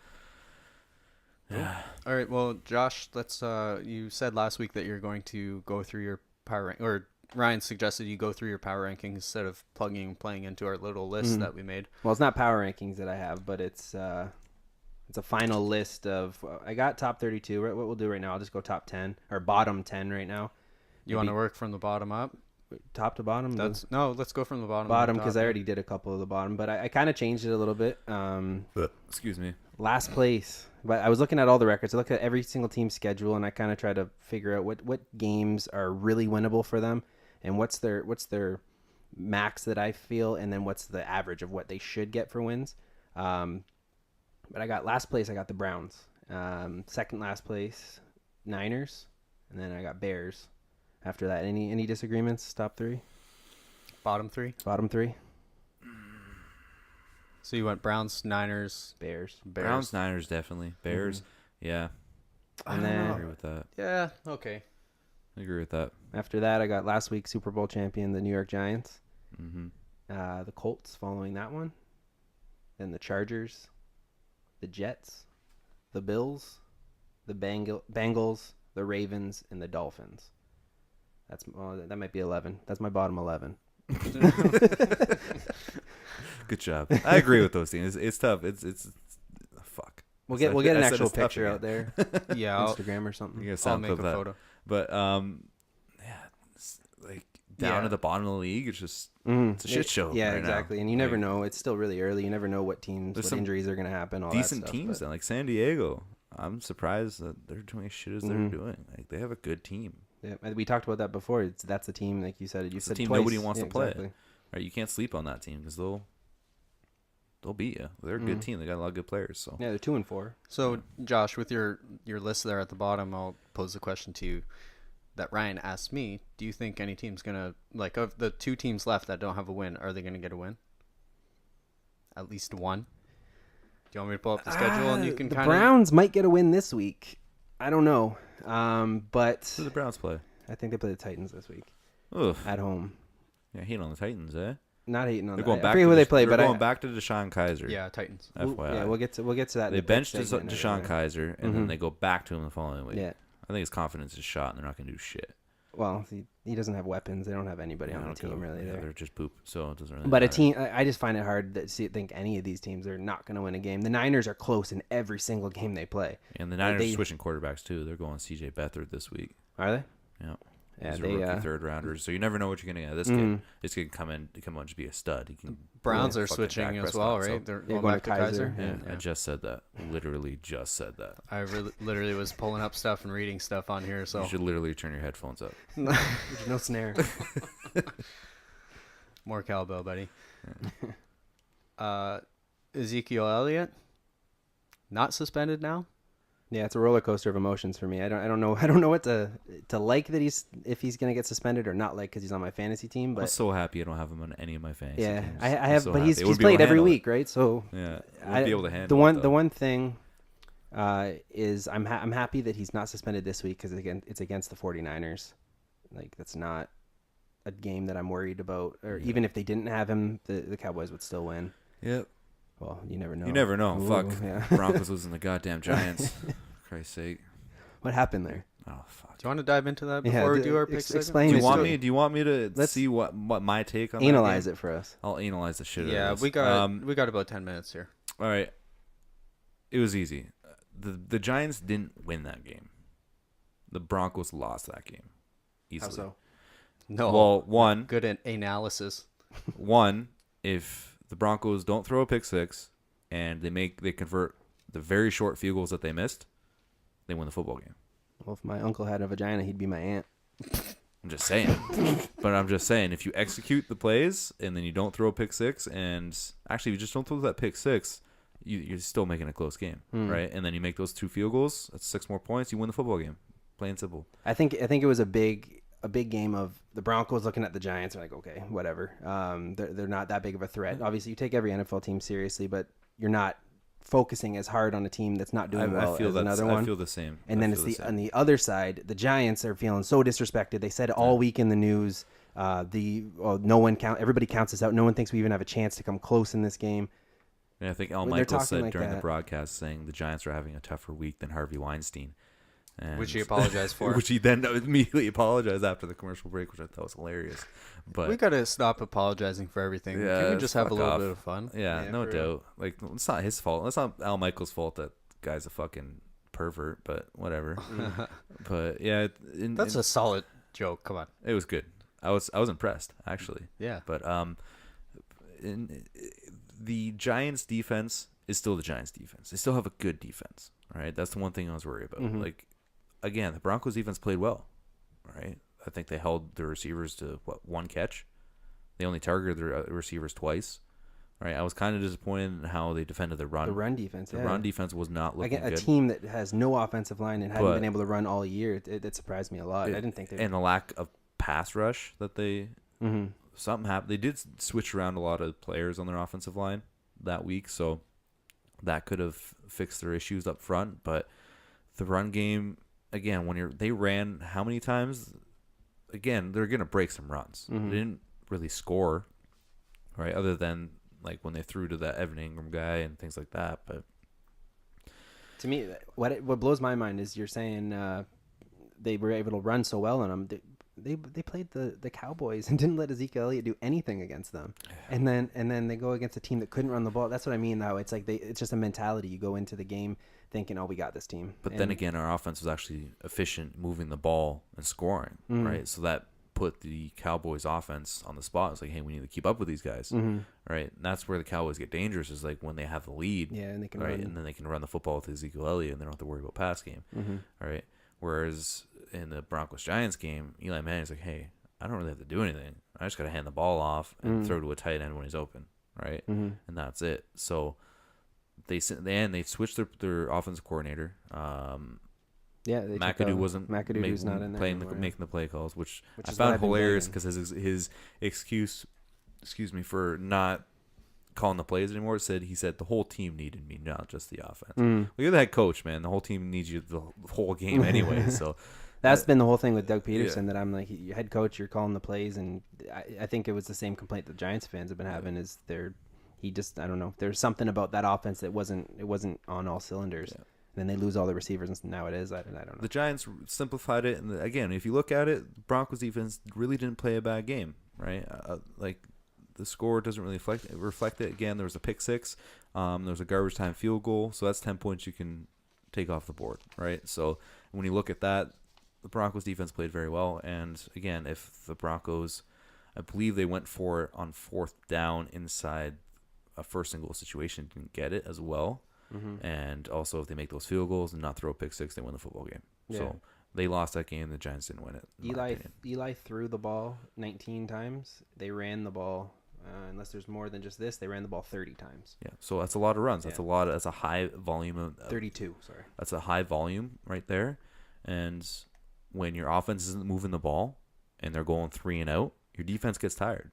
Yeah. All right. Well, Josh, let's. You said last week that you're going to go through your power rank, or Ryan suggested you go through your power rankings instead of playing into our little list that we made. Well, it's not power rankings that I have, but it's a final list of. I got top 32. What we'll do right now, I'll just go top 10 or bottom 10 right now. You want to work from the bottom up? Top to bottom? Let's go from the bottom. Bottom, because I already did a couple of the bottom, but I kind of changed it a little bit. Excuse me. Last place, but I was looking at all the records. I looked at every single team's schedule, and I kind of tried to figure out what games are really winnable for them, and what's their max that I feel, and then what's the average of what they should get for wins. But I got last place. I got the Browns. Second last place, Niners, and then I got Bears. After that, any disagreements? Top three? Bottom three? Bottom three? So you went Browns, Niners, Bears. Browns, Niners, definitely. Bears, yeah. And I then agree with that. Yeah, okay. I agree with that. after that, I got last week's Super Bowl champion, the New York Giants. Mm-hmm. The Colts following that one. Then the Chargers, the Jets, the Bills, the Bengals, the Ravens, and the Dolphins. That might be 11. That's my bottom 11. Good job. I agree with those things. It's tough. It's fuck. We'll get an actual picture out there. Yeah, Instagram or something. I'll make a photo. But yeah, it's like down at the bottom of the league, it's just it's a shit show. Yeah, right exactly. now. And you never know. It's still really early. You never know what There's injuries are going to happen. All decent that stuff, teams, but like San Diego. I'm surprised that they're doing as shit as they're doing. Like they have a good team. Yeah, we talked about that before. That's the team, like you said. It's said a team twice. nobody wants to play. Exactly. Right? You can't sleep on that team because they'll beat you. They're a good team. They got a lot of good players. So Yeah, they're 2-4. So, Josh, with your list there at the bottom, I'll pose the question to you that Ryan asked me. Do you think any team's going to, like, of the two teams left that don't have a win, are they going to get a win? At least one? Do you want me to pull up the schedule and you can the kind of... Browns might get a win this week. I don't know. But who do the Browns play? I think they play the Titans this week Oof. at home. Yeah, hating on the Titans, eh? Not hating on They're that. going I back. forget who they play, they're but going back to Deshaun Kaiser. Yeah, Titans. FYI. Yeah, we'll get to that. in They the benched pick segment Deshaun anyway. Kaiser, and then they go back to him the following week. Yeah. I think his confidence is shot, and they're not going to do shit. Well, he doesn't have weapons. They don't have anybody on I the don't team go- really. yeah, there. they're just poop, so it doesn't really But matter. I just find it hard to think any of these teams are not going to win a game. The Niners are close in every single game they play. And the Niners are switching quarterbacks, too. They're going C.J. Beathard this week. Are they? Yeah. Yeah, He's a they rookie third rounder, so you never know what you're going to get. This kid, this kid come on just be a stud. He can Browns are fucking switching Dak as well, Prescott, so- right? They're Yeah, going back to Kaiser. Yeah, I just said that. Literally just said that. I literally was pulling up stuff and reading stuff on here, so... You should literally turn your headphones up. There's no snare. More cowbell, buddy. Ezekiel Elliott, not suspended now? Yeah, it's a roller coaster of emotions for me. I don't know what to like that if he's gonna get suspended or not like because he's on my fantasy team. But I'm so happy I don't have him on any of my fantasy yeah, teams. I I'm have. so But happy. he's It would be played able to every handle it. week, right? So Yeah, won't be able to handle the it, one thing is I'm happy that he's not suspended this week because again it's against the 49ers. Like that's not a game that I'm worried about. Or even if they didn't have him, the Cowboys would still win. Yep. Well, you never know. You never know. Ooh, Fuck. yeah. Broncos losing the goddamn Giants. For Christ's sake. What happened there? Oh fuck. Do you want to dive into that before we do our pick segment? explain Do it you want to me? Do you want me to Let's see what my take on analyze that game? it for us. I'll analyze the shit out Yeah, of this. we got about 10 minutes here. All right. It was easy. The Giants didn't win that game. The Broncos lost that game easily. How so? No. Well, one, Good analysis. if the Broncos don't throw a pick six and they convert the very short field goals that they missed, they win the football game. Well, if my uncle had a vagina, he'd be my aunt. I'm just saying. But I'm just saying, if you execute the plays and then you don't throw a pick six, and actually if you just don't throw that pick six, you're still making a close game, right? And then you make those 2 field goals, that's 6 more points, you win the football game. Plain and simple. I think it was a big game of the Broncos looking at the Giants. They're like, okay, whatever. They're not that big of a threat. Obviously, you take every NFL team seriously, but you're not focusing as hard on a team that's not doing well as another one. I feel the same. And then on the other side, the Giants are feeling so disrespected. They said all week in the news, everybody counts us out. No one thinks we even have a chance to come close in this game. And I think Al When they're Michaels talking said like during the that. broadcast saying the Giants are having a tougher week than Harvey Weinstein. And Which he apologized for. Which he then immediately apologized after the commercial break, which I thought was hilarious. But We got to stop apologizing for everything. Yeah, Can we just have a fuck little off. bit of fun? Yeah, Yeah, no for doubt. real. Like, it's not his fault. It's not Al Michaels' fault that guy's a fucking pervert, but whatever. But yeah, That's a solid joke. Come on. it was good. I was impressed, actually. Yeah. But the Giants' defense is still the Giants' defense. They still have a good defense. All right, that's the one thing I was worried about. Like, again, the Broncos' defense played well. All right, I think they held their receivers to one catch. They only targeted their receivers twice. All right, I was kind of disappointed in how they defended the run. The run defense, The run defense was not looking Again, a good. team that has no offensive line and hadn't But- been able to run all year, it surprised me a lot. I didn't think they. And the lack of pass rush that they Mhm. something happened. They did switch around a lot of players on their offensive line that week, so that could have fixed their issues up front. But the run game, again, they ran how many times? Again, they're gonna break some runs. They didn't really score, right? Other than like when they threw to that Evan Ingram guy and things like that. But To me, what blows my mind is you're saying they were able to run so well on them. They played the Cowboys and didn't let Ezekiel Elliott do anything against them, and then they go against a team that couldn't run the ball. That's what I mean, though. It's like it's just a mentality. You go into the game thinking, "Oh, we got this team." But then again, our offense was actually efficient moving the ball and scoring, right? So that put the Cowboys' offense on the spot. It's like, hey, we need to keep up with these guys, right? And that's where the Cowboys get dangerous, is like when they have the lead, Yeah, and they can right? run. And then they can run the football with Ezekiel Elliott, and they don't have to worry about pass game, all right? Whereas in the Broncos-Giants game, Eli Manning's like, hey, I don't really have to do anything. I just got to hand the ball off and throw to a tight end when he's open, right? And that's it. So they switched their offensive coordinator. yeah, they took McAdoo wasn't McAdoo's not in there anymore, making the play calls, which I is what found I've been hilarious blaming. because his excuse, for not calling the plays anymore, he said the whole team needed me, not just the offense. Well, you're the head coach, man. The whole team needs you the whole game anyway. So That's been the whole thing with Doug Peterson, that I'm like, your head coach, you're calling the plays, and I think it was the same complaint the Giants fans have been having, is I don't know, there's something about that offense that wasn't on all cylinders. And then they lose all the receivers, and now it is. I don't know. the Giants simplified it, and again, if you look at it, Broncos defense really didn't play a bad game, right? Like the score doesn't really reflect it. Again, there was a pick six, there was a garbage time field goal, so that's 10 points you can take off the board, right? So when you look at that, the Broncos defense played very well, and again, if the Broncos, I believe they went for it on fourth down inside a first and goal situation, didn't get it as well. And also, if they make those field goals and not throw a pick six, they win the football game. Yeah. So they lost that game. The Giants didn't win it. in my opinion. Eli threw the ball 19 times. They ran the ball, unless there's more than just this, they ran the ball 30 times. Yeah, so that's a lot of runs. Yeah. That's a high volume of 32, sorry. That's a high volume right there. And when your offense isn't moving the ball and they're going 3 and out, your defense gets tired,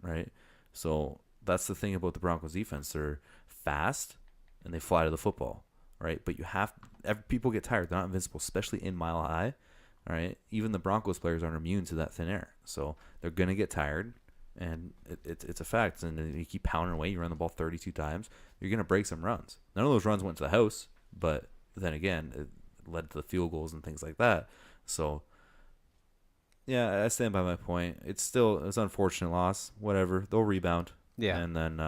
right? So that's the thing about the Broncos defense. They're fast and they fly to the football, right? But people get tired. They're not invincible, especially in Mile High, right? Even the Broncos players aren't immune to that thin air. So they're going to get tired, and it's a fact. And then you keep pounding away. You run the ball 32 times. You're going to break some runs. None of those runs went to the house, but then again, it led to the field goals and things like that. So, yeah, I stand by my point. It's an unfortunate loss. Whatever. They'll rebound. Yeah. And then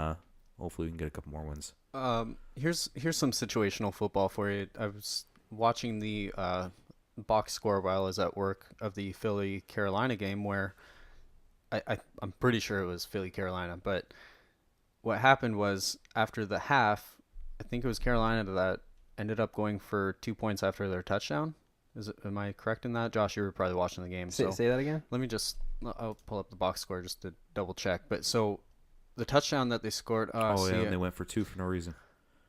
hopefully we can get a couple more wins. Here's some situational football for you. I was watching the box score while I was at work of the Philly-Carolina game, where I'm pretty sure it was Philly-Carolina, but what happened was after the half, I think it was Carolina that ended up going for 2 points after their touchdown. Am I correct in that? Josh, you were probably watching the game. Say that again? I'll pull up the box score just to double check. But so the touchdown that they scored. And they went for 2 for no reason.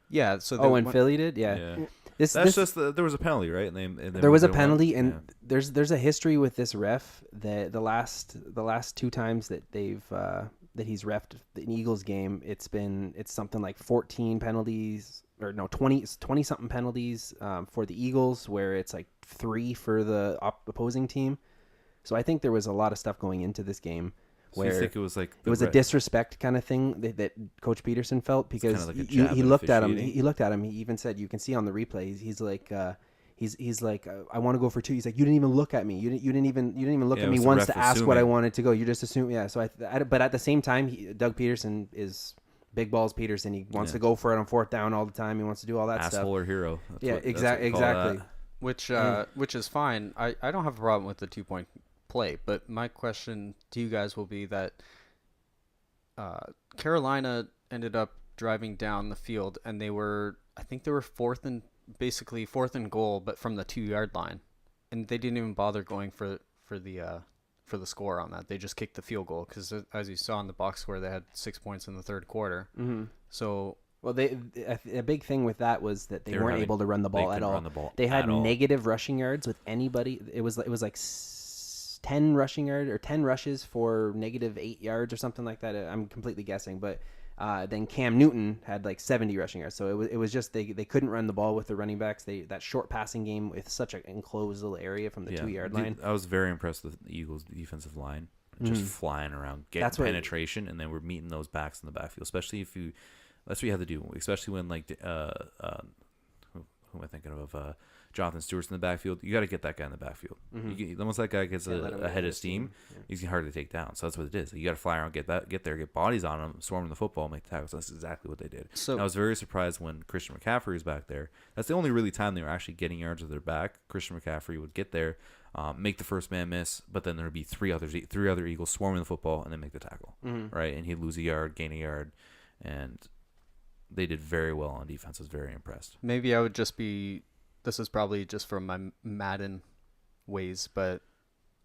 Yeah. So Philly did? Yeah. There was a penalty, right? There was a penalty, and there's a history with this ref that the last 2 times that that he's reffed an Eagles game, it's something like 14 penalties, or no, 20 something penalties for the Eagles, where it's like 3 for the opposing team. So I think there was a lot of stuff going into this game. So you think it was like a disrespect kind of thing that Coach Peterson felt, because like he looked at him. He looked at him. He even said, you can see on the replay, he's like He's like, I want to go for 2. He's like, you didn't even look at me. You didn't even look Yeah, at it me was the once ref to ask what I assuming. wanted to go. You just assume, yeah. So but at the same time, Doug Peterson is big balls Peterson. He wants to go for it on 4th down all the time. He wants to do all that stuff. Asshole or hero. That's Yeah, what you call exactly. Which is fine. I don't have a problem with the 2-point play, but my question to you guys will be that Carolina ended up driving down the field, and I think they were fourth and goal, but from the 2-yard line, and they didn't even bother going for the score on that. They just kicked the field goal because, as you saw in the box score, they had 6 points in the 3rd quarter. Mm-hmm. So, well, a big thing with that was that they weren't able to run the ball at all. They had at all. negative rushing yards with anybody. It was like 10 rushing yards or 10 rushes for negative 8 yards or something like that. I'm completely guessing, but then Cam Newton had like 70 rushing yards. So it was just they couldn't run the ball with the running backs. That short passing game with such an enclosed little area from the 2-yard line. I was very impressed with the Eagles' defensive line, just flying around, getting penetration, and then we're meeting those backs in the backfield. Especially if you, that's what you have to do. Especially when who am I thinking of? Jonathan Stewart's in the backfield. You got to get that guy in the backfield. Once that guy gets a head of steam, he's hard to take down. So that's what it is. You got to fly around, get there, get bodies on him, swarm the football, make tackles. That's exactly what they did. So I was very surprised when Christian McCaffrey was back there. That's the only really time they were actually getting yards with their back. Christian McCaffrey would get there, make the first man miss, but then there would be three other Eagles swarming the football and then make the tackle, right? And he'd lose a yard, gain a yard, and they did very well on defense. I was very impressed. Maybe I would just be. This is probably just from my Madden ways, but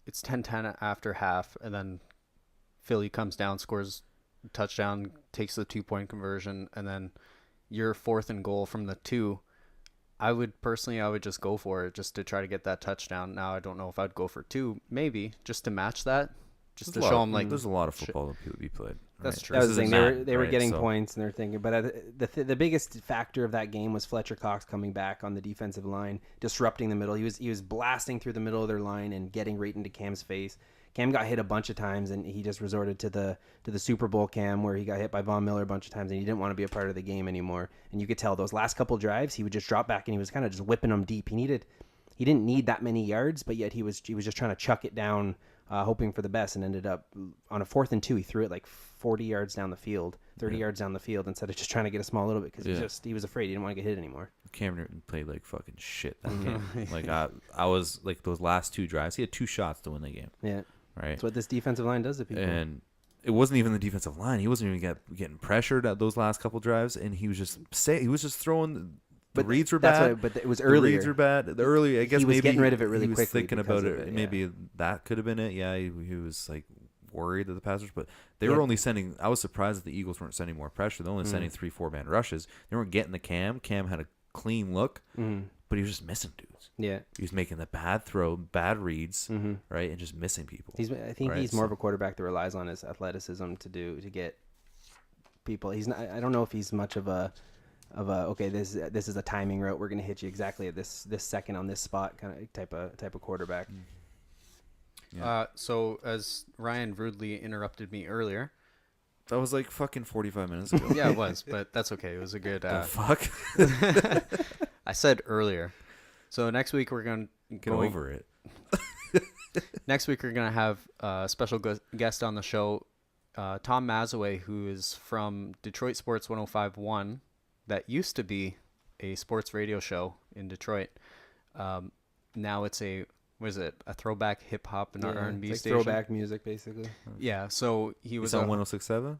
it's 10-10 after half, and then Philly comes down, scores a touchdown, takes the 2-point conversion, and then you're 4th and goal from the 2. I would just go for it just to try to get that touchdown. Now, I don't know if I'd go for 2, maybe, just to match that. Just to show them, like, there's a lot of football that be played. That's true. That was the thing. They were getting points, and they're thinking. But the biggest factor of that game was Fletcher Cox coming back on the defensive line, disrupting the middle. He was blasting through the middle of their line and getting right into Cam's face. Cam got hit a bunch of times, and he just resorted to the Super Bowl Cam, where he got hit by Von Miller a bunch of times, and he didn't want to be a part of the game anymore. And you could tell those last couple drives, he would just drop back, and he was kind of just whipping them deep. He didn't need that many yards, but yet he was just trying to chuck it down. Hoping for the best, and ended up on a 4th and 2. He threw it like 40 yards down the field, 30 yards down the field, instead of just trying to get a small little bit because he was afraid. He didn't want to get hit anymore. Cam Newton played like fucking shit that game. Like I was like those last 2 drives. He had 2 shots to win the game. Yeah, right. That's what this defensive line does to people. And it wasn't even the defensive line. He wasn't even getting pressured at those last couple drives, and he was just throwing. The reads were bad. But it was earlier. The reads were bad. The early, I guess, he was maybe getting rid of it really he was quickly. Thinking about it, maybe that could have been it. Yeah, he was like worried that the passers, but they were only sending. I was surprised that the Eagles weren't sending more pressure. They're only sending 3-4 man rushes. They weren't getting the Cam. Cam had a clean look, but he was just missing dudes. Yeah, he was making the bad throw, bad reads, right, and just missing people. I think he's more of a quarterback that relies on his athleticism to get people. He's not. I don't know if he's much of a okay, this is a timing route. We're going to hit you exactly at this second on this spot kind of type of quarterback. Yeah. So as Ryan rudely interrupted me earlier, that was like fucking 45 minutes ago. Yeah, it was, but that's okay. It was a good. Fuck. I said earlier. So next week we're going to get over it. Next week we're going to have a special guest on the show, Tom Mazeway, who is from Detroit Sports 105.1. That used to be a sports radio show in Detroit. Now it's a throwback hip hop and R&B like station. Throwback music, basically. Yeah. So he was on 106.7.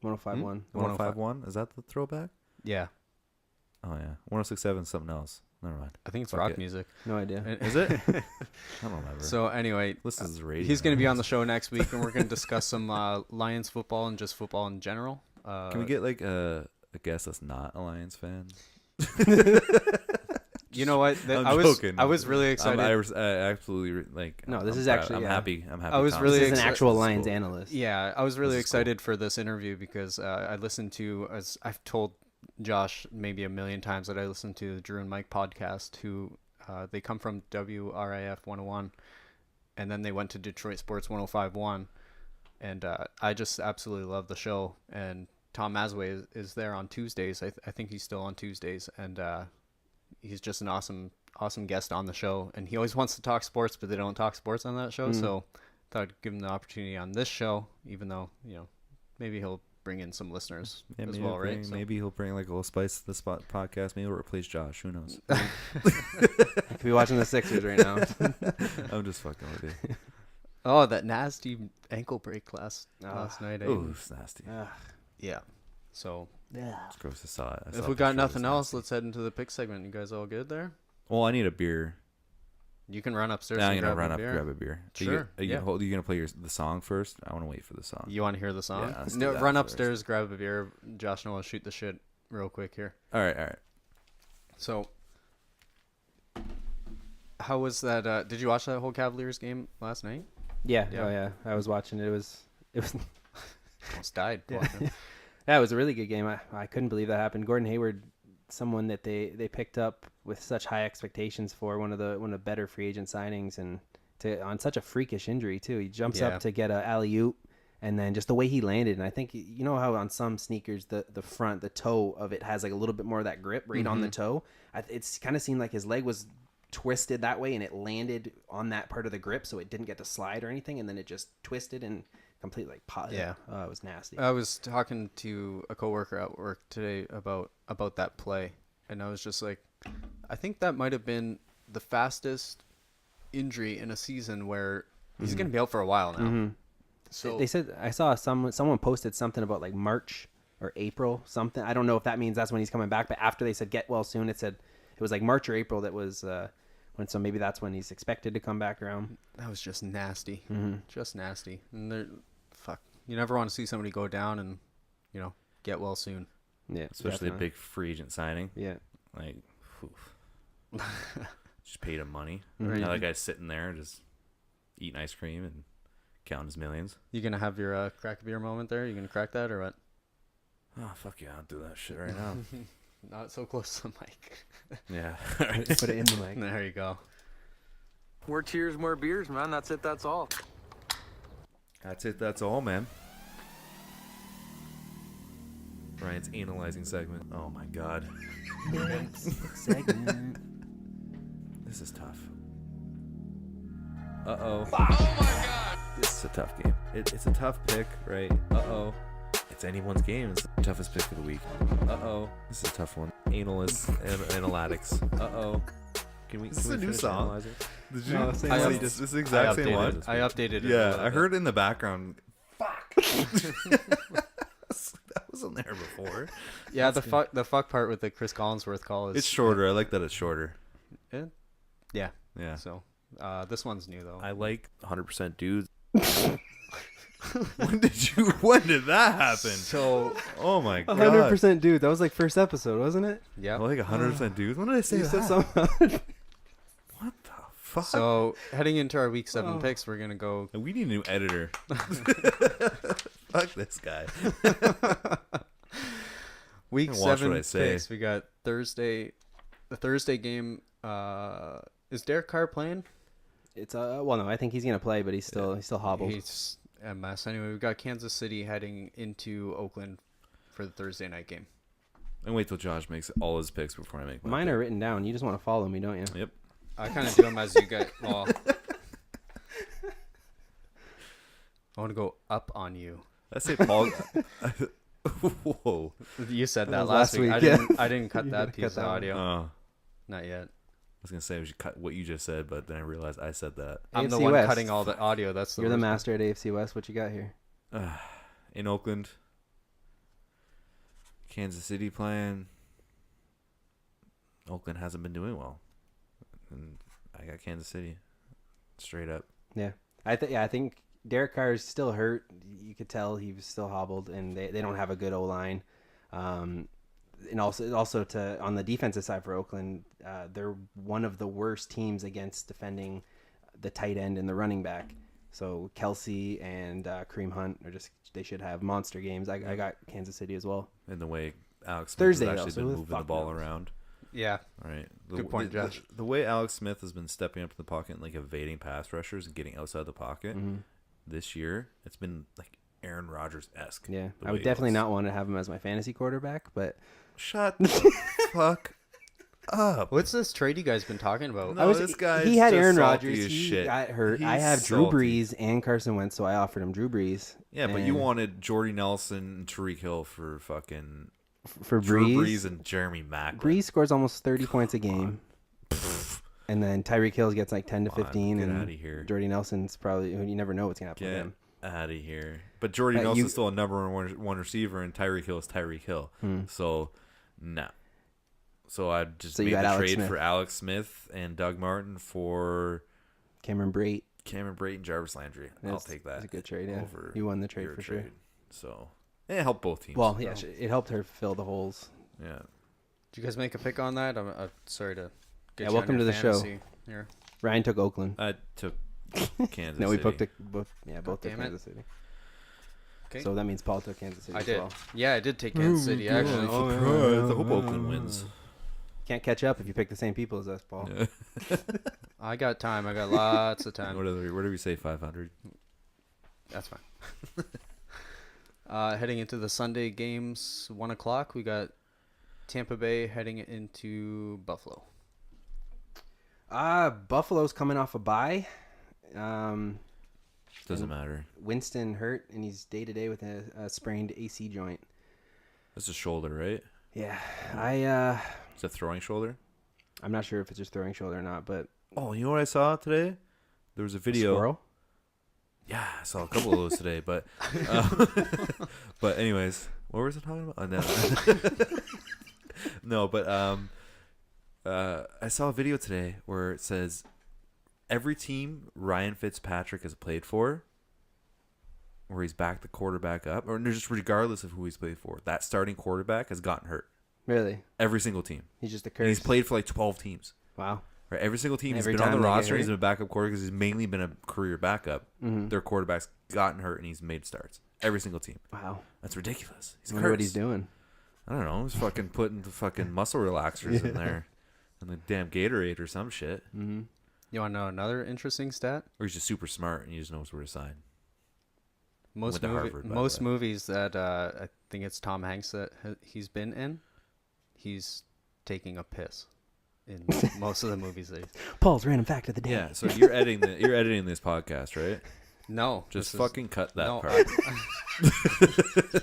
105.1. 105.1. Is that the throwback? Yeah. Oh yeah. 106.7 is something else. Never mind. I think it's rock music. No idea. Is it? I don't remember. So anyway, listen to the radio. He's going to be on the show next week, and we're going to discuss some Lions football and just football in general. Can we get like a guess that's not a Lions fan? You know what? I was really excited. I absolutely like. No, this I'm is proud. actually. I'm happy. I'm happy. I was really this is an actual Lions analyst. Yeah, I was really excited for this interview because I listened to, as I've told Josh maybe a million times, that I listened to the Drew and Mike podcast. Who they come from WRIF 101, and then they went to Detroit Sports 105.1, and I just absolutely love the show. And Tom Mazeway is there on Tuesdays. I think he's still on Tuesdays, and he's just an awesome awesome guest on the show, and he always wants to talk sports, but they don't talk sports on that show. So thought I'd give him the opportunity on this show, even though, maybe he'll bring in some listeners as well, right? Maybe he'll bring like a little spice to the podcast. Maybe he'll replace Josh. Who knows? I could be watching the Sixers right now. I'm just fucking with you. Oh, that nasty ankle break last night. Oh, it's nasty. Yeah. So It's gross to saw it. if we got nothing else, let's head into the pick segment. You guys all good there? Well, I need a beer. You can run upstairs. Now and I'm gonna grab run a up beer. grab a beer. Sure. Are you gonna play the song first? I want to wait for the song. You want to hear the song? Yeah, let's do No, that run first. upstairs, grab a beer. Josh and I will shoot the shit real quick here. All right. So, how was that? Did you watch that whole Cavaliers game last night? Yeah. Yeah. Oh yeah. I was watching it. It was Almost died. yeah. Yeah, it was a really good game. I couldn't believe that happened. Gordon Hayward, someone that they picked up with such high expectations for, one of the better free agent signings, and on such a freakish injury too. He jumps up to get a alley-oop, and then just the way he landed. And I think, you know how on some sneakers the front, the toe of it has like a little bit more of that grip right on the toe. It's kind of seemed like his leg was twisted that way, and it landed on that part of the grip, so it didn't get to slide or anything, and then it just twisted and completely like pot. Yeah. It was nasty. I was talking to a coworker at work today about that play, and I was just like, I think that might have been the fastest injury in a season where he's going to be out for a while now. So they said, I saw someone posted something about like March or April something. I don't know if that means that's when he's coming back, but after they said get well soon, it said it was like March or April that was when, so maybe that's when he's expected to come back around. that was just nasty. Just nasty. And you never want to see somebody go down and get well soon. Yeah, Especially definitely. a big free agent signing. Yeah. Like, just paid him money. Right. Now that guy's sitting there just eating ice cream and counting his millions. You gonna have your crack a beer moment there? You gonna crack that or what? Oh, fuck yeah, I'll do that shit right now. Not so close to the mic. Yeah. Put it in the mic. There you go. More cheers, more beers, man. That's it. That's all. That's it. That's all, man. Brian's analyzing segment. Oh my god. Segment. This is tough. Uh-oh. Oh my God. This is a tough game. It's a tough pick, right? Uh-oh. It's anyone's game. It's the toughest pick of the week. Uh-oh. This is a tough one. Analysts and analytics. Uh-oh. Can we? This is a new finish song. analyzing? Did you? No, same I one. see this is the exact same one. I updated it. a Yeah, little I bit. heard it in the background. Fuck. That wasn't there before. Yeah, the fuck part with the Chris Collinsworth call is It's shorter. I like that it's shorter. Yeah. Yeah. So this one's new though. I like 100% dudes. When did that happen? So Oh my god. 100% dude. That was like first episode, wasn't it? I yeah. like 100% dudes. When did I say You that? said something. What the fuck? So heading into our week 7 picks, we're gonna go. We need a new editor. Fuck this guy. Week Watch what I 7 say. picks. We got Thursday. The Thursday game. Is Derek Carr playing? It's well, no, I think he's gonna play, but he's still hobbled. He's a mess. Anyway, we've got Kansas City heading into Oakland for the Thursday night game. And wait till Josh makes all his picks before I make mine. Mine are written down. You just want to follow me, don't you? Yep. I kind of do them as you get. Well, I want to go up on you. I say Paul. Whoa. You said that was last last week. week, yeah. I didn't cut You that didn't piece cut of that one. audio. I Not yet. was going to say we should cut what you just said, but then I realized I said that. I'm the AFC one West. cutting all the audio. That's the You're the worst. master at AFC West. What you got here? In Oakland, Kansas City playing. Oakland hasn't been doing well. And I got Kansas City. Straight up. Yeah, I think Derek Carr is still hurt. You could tell he was still hobbled, and they don't have a good O-line. And also to on the defensive side for Oakland, they're one of the worst teams against defending the tight end and the running back. So Kelsey and Kareem Hunt they should have monster games. I got Kansas City as well. In the way Alex Smith Thursday, has though, actually so been who the moving the fuck ball knows? around. Yeah. All right. Good point, Josh. The way Alex Smith has been stepping up to the pocket and like evading pass rushers and getting outside the pocket this year, it's been like Aaron Rodgers-esque. Yeah, the I way would he definitely looks. not want to have him as my fantasy quarterback, but Shut the fuck up. What's this trade you guys been talking about? No, this guy's he had just Aaron salty Rodgers. as He shit. got hurt. He's I have Drew salty. Brees and Carson Wentz, so I offered him Drew Brees. Yeah, but you wanted Jordy Nelson and Tyreek Hill for fucking for Drew Brees. Brees and Jeremy Maclin. Brees scores almost 30 points a game. And then Tyreek Hill gets like 10 to 15. Get and outta here. Jordy Nelson's probably, you never know what's going to happen Get with him. out of here. But Jordy Nelson's still a number one receiver, and Tyreek Hill is Tyreek Hill. So, no. So I just made the trade for Alex Smith and Doug Martin for Cameron Brate and Jarvis Landry. I'll take that. That's a good trade, yeah. Over You won the trade for sure. So, it helped both teams. Well, yeah, it helped her fill the holes. Yeah. Did you guys make a pick on that? I'm sorry to get you welcome on to your the show. fantasy here. Ryan took Oakland. I took Kansas No, we City. both took both took Kansas City. Okay. So that means Paul took Kansas City I as did. well. Yeah, I did take Kansas City, actually. I hope Oakland wins. Can't catch up if you pick the same people as us, Paul. Yeah. I got time. I got lots of time. Where do we say 500? That's fine. Heading into the Sunday games, 1 o'clock, we got Tampa Bay heading into Buffalo. Buffalo's coming off a bye. Doesn't matter. Winston hurt, and he's day-to-day with a sprained AC joint. That's a shoulder, right? Yeah. Is that throwing shoulder? I'm not sure if it's just throwing shoulder or not, but... Oh, you know what I saw today? There was a video. Squirrel? Yeah, I saw a couple of those today, but... but anyways, what was I talking about? No, but I saw a video today where it says every team Ryan Fitzpatrick has played for, where he's backed the quarterback up, or just regardless of who he's played for, that starting quarterback has gotten hurt. Really? Every single team. He's just a curse. And he's played for like 12 teams. Wow. Right, every single team he's Every been on the time they get roster. hurt. He's been a backup quarterback because he's mainly been a career backup. Mhm. Their quarterback's gotten hurt and he's made starts. Every single team. Wow. That's ridiculous. He's I wonder what he's doing. I don't know. He's fucking putting the fucking muscle relaxers in there, and the damn Gatorade or some shit. Mm-hmm. You want to know another interesting stat? Or he's just super smart and he just knows where to sign. Most Went to Harvard, by the way. movies that I think it's Tom Hanks that he's been in, he's taking a piss in most of the movies that he's... Paul's random fact of the day. Yeah, so you're editing this podcast, right? No. Just fucking cut that no, part.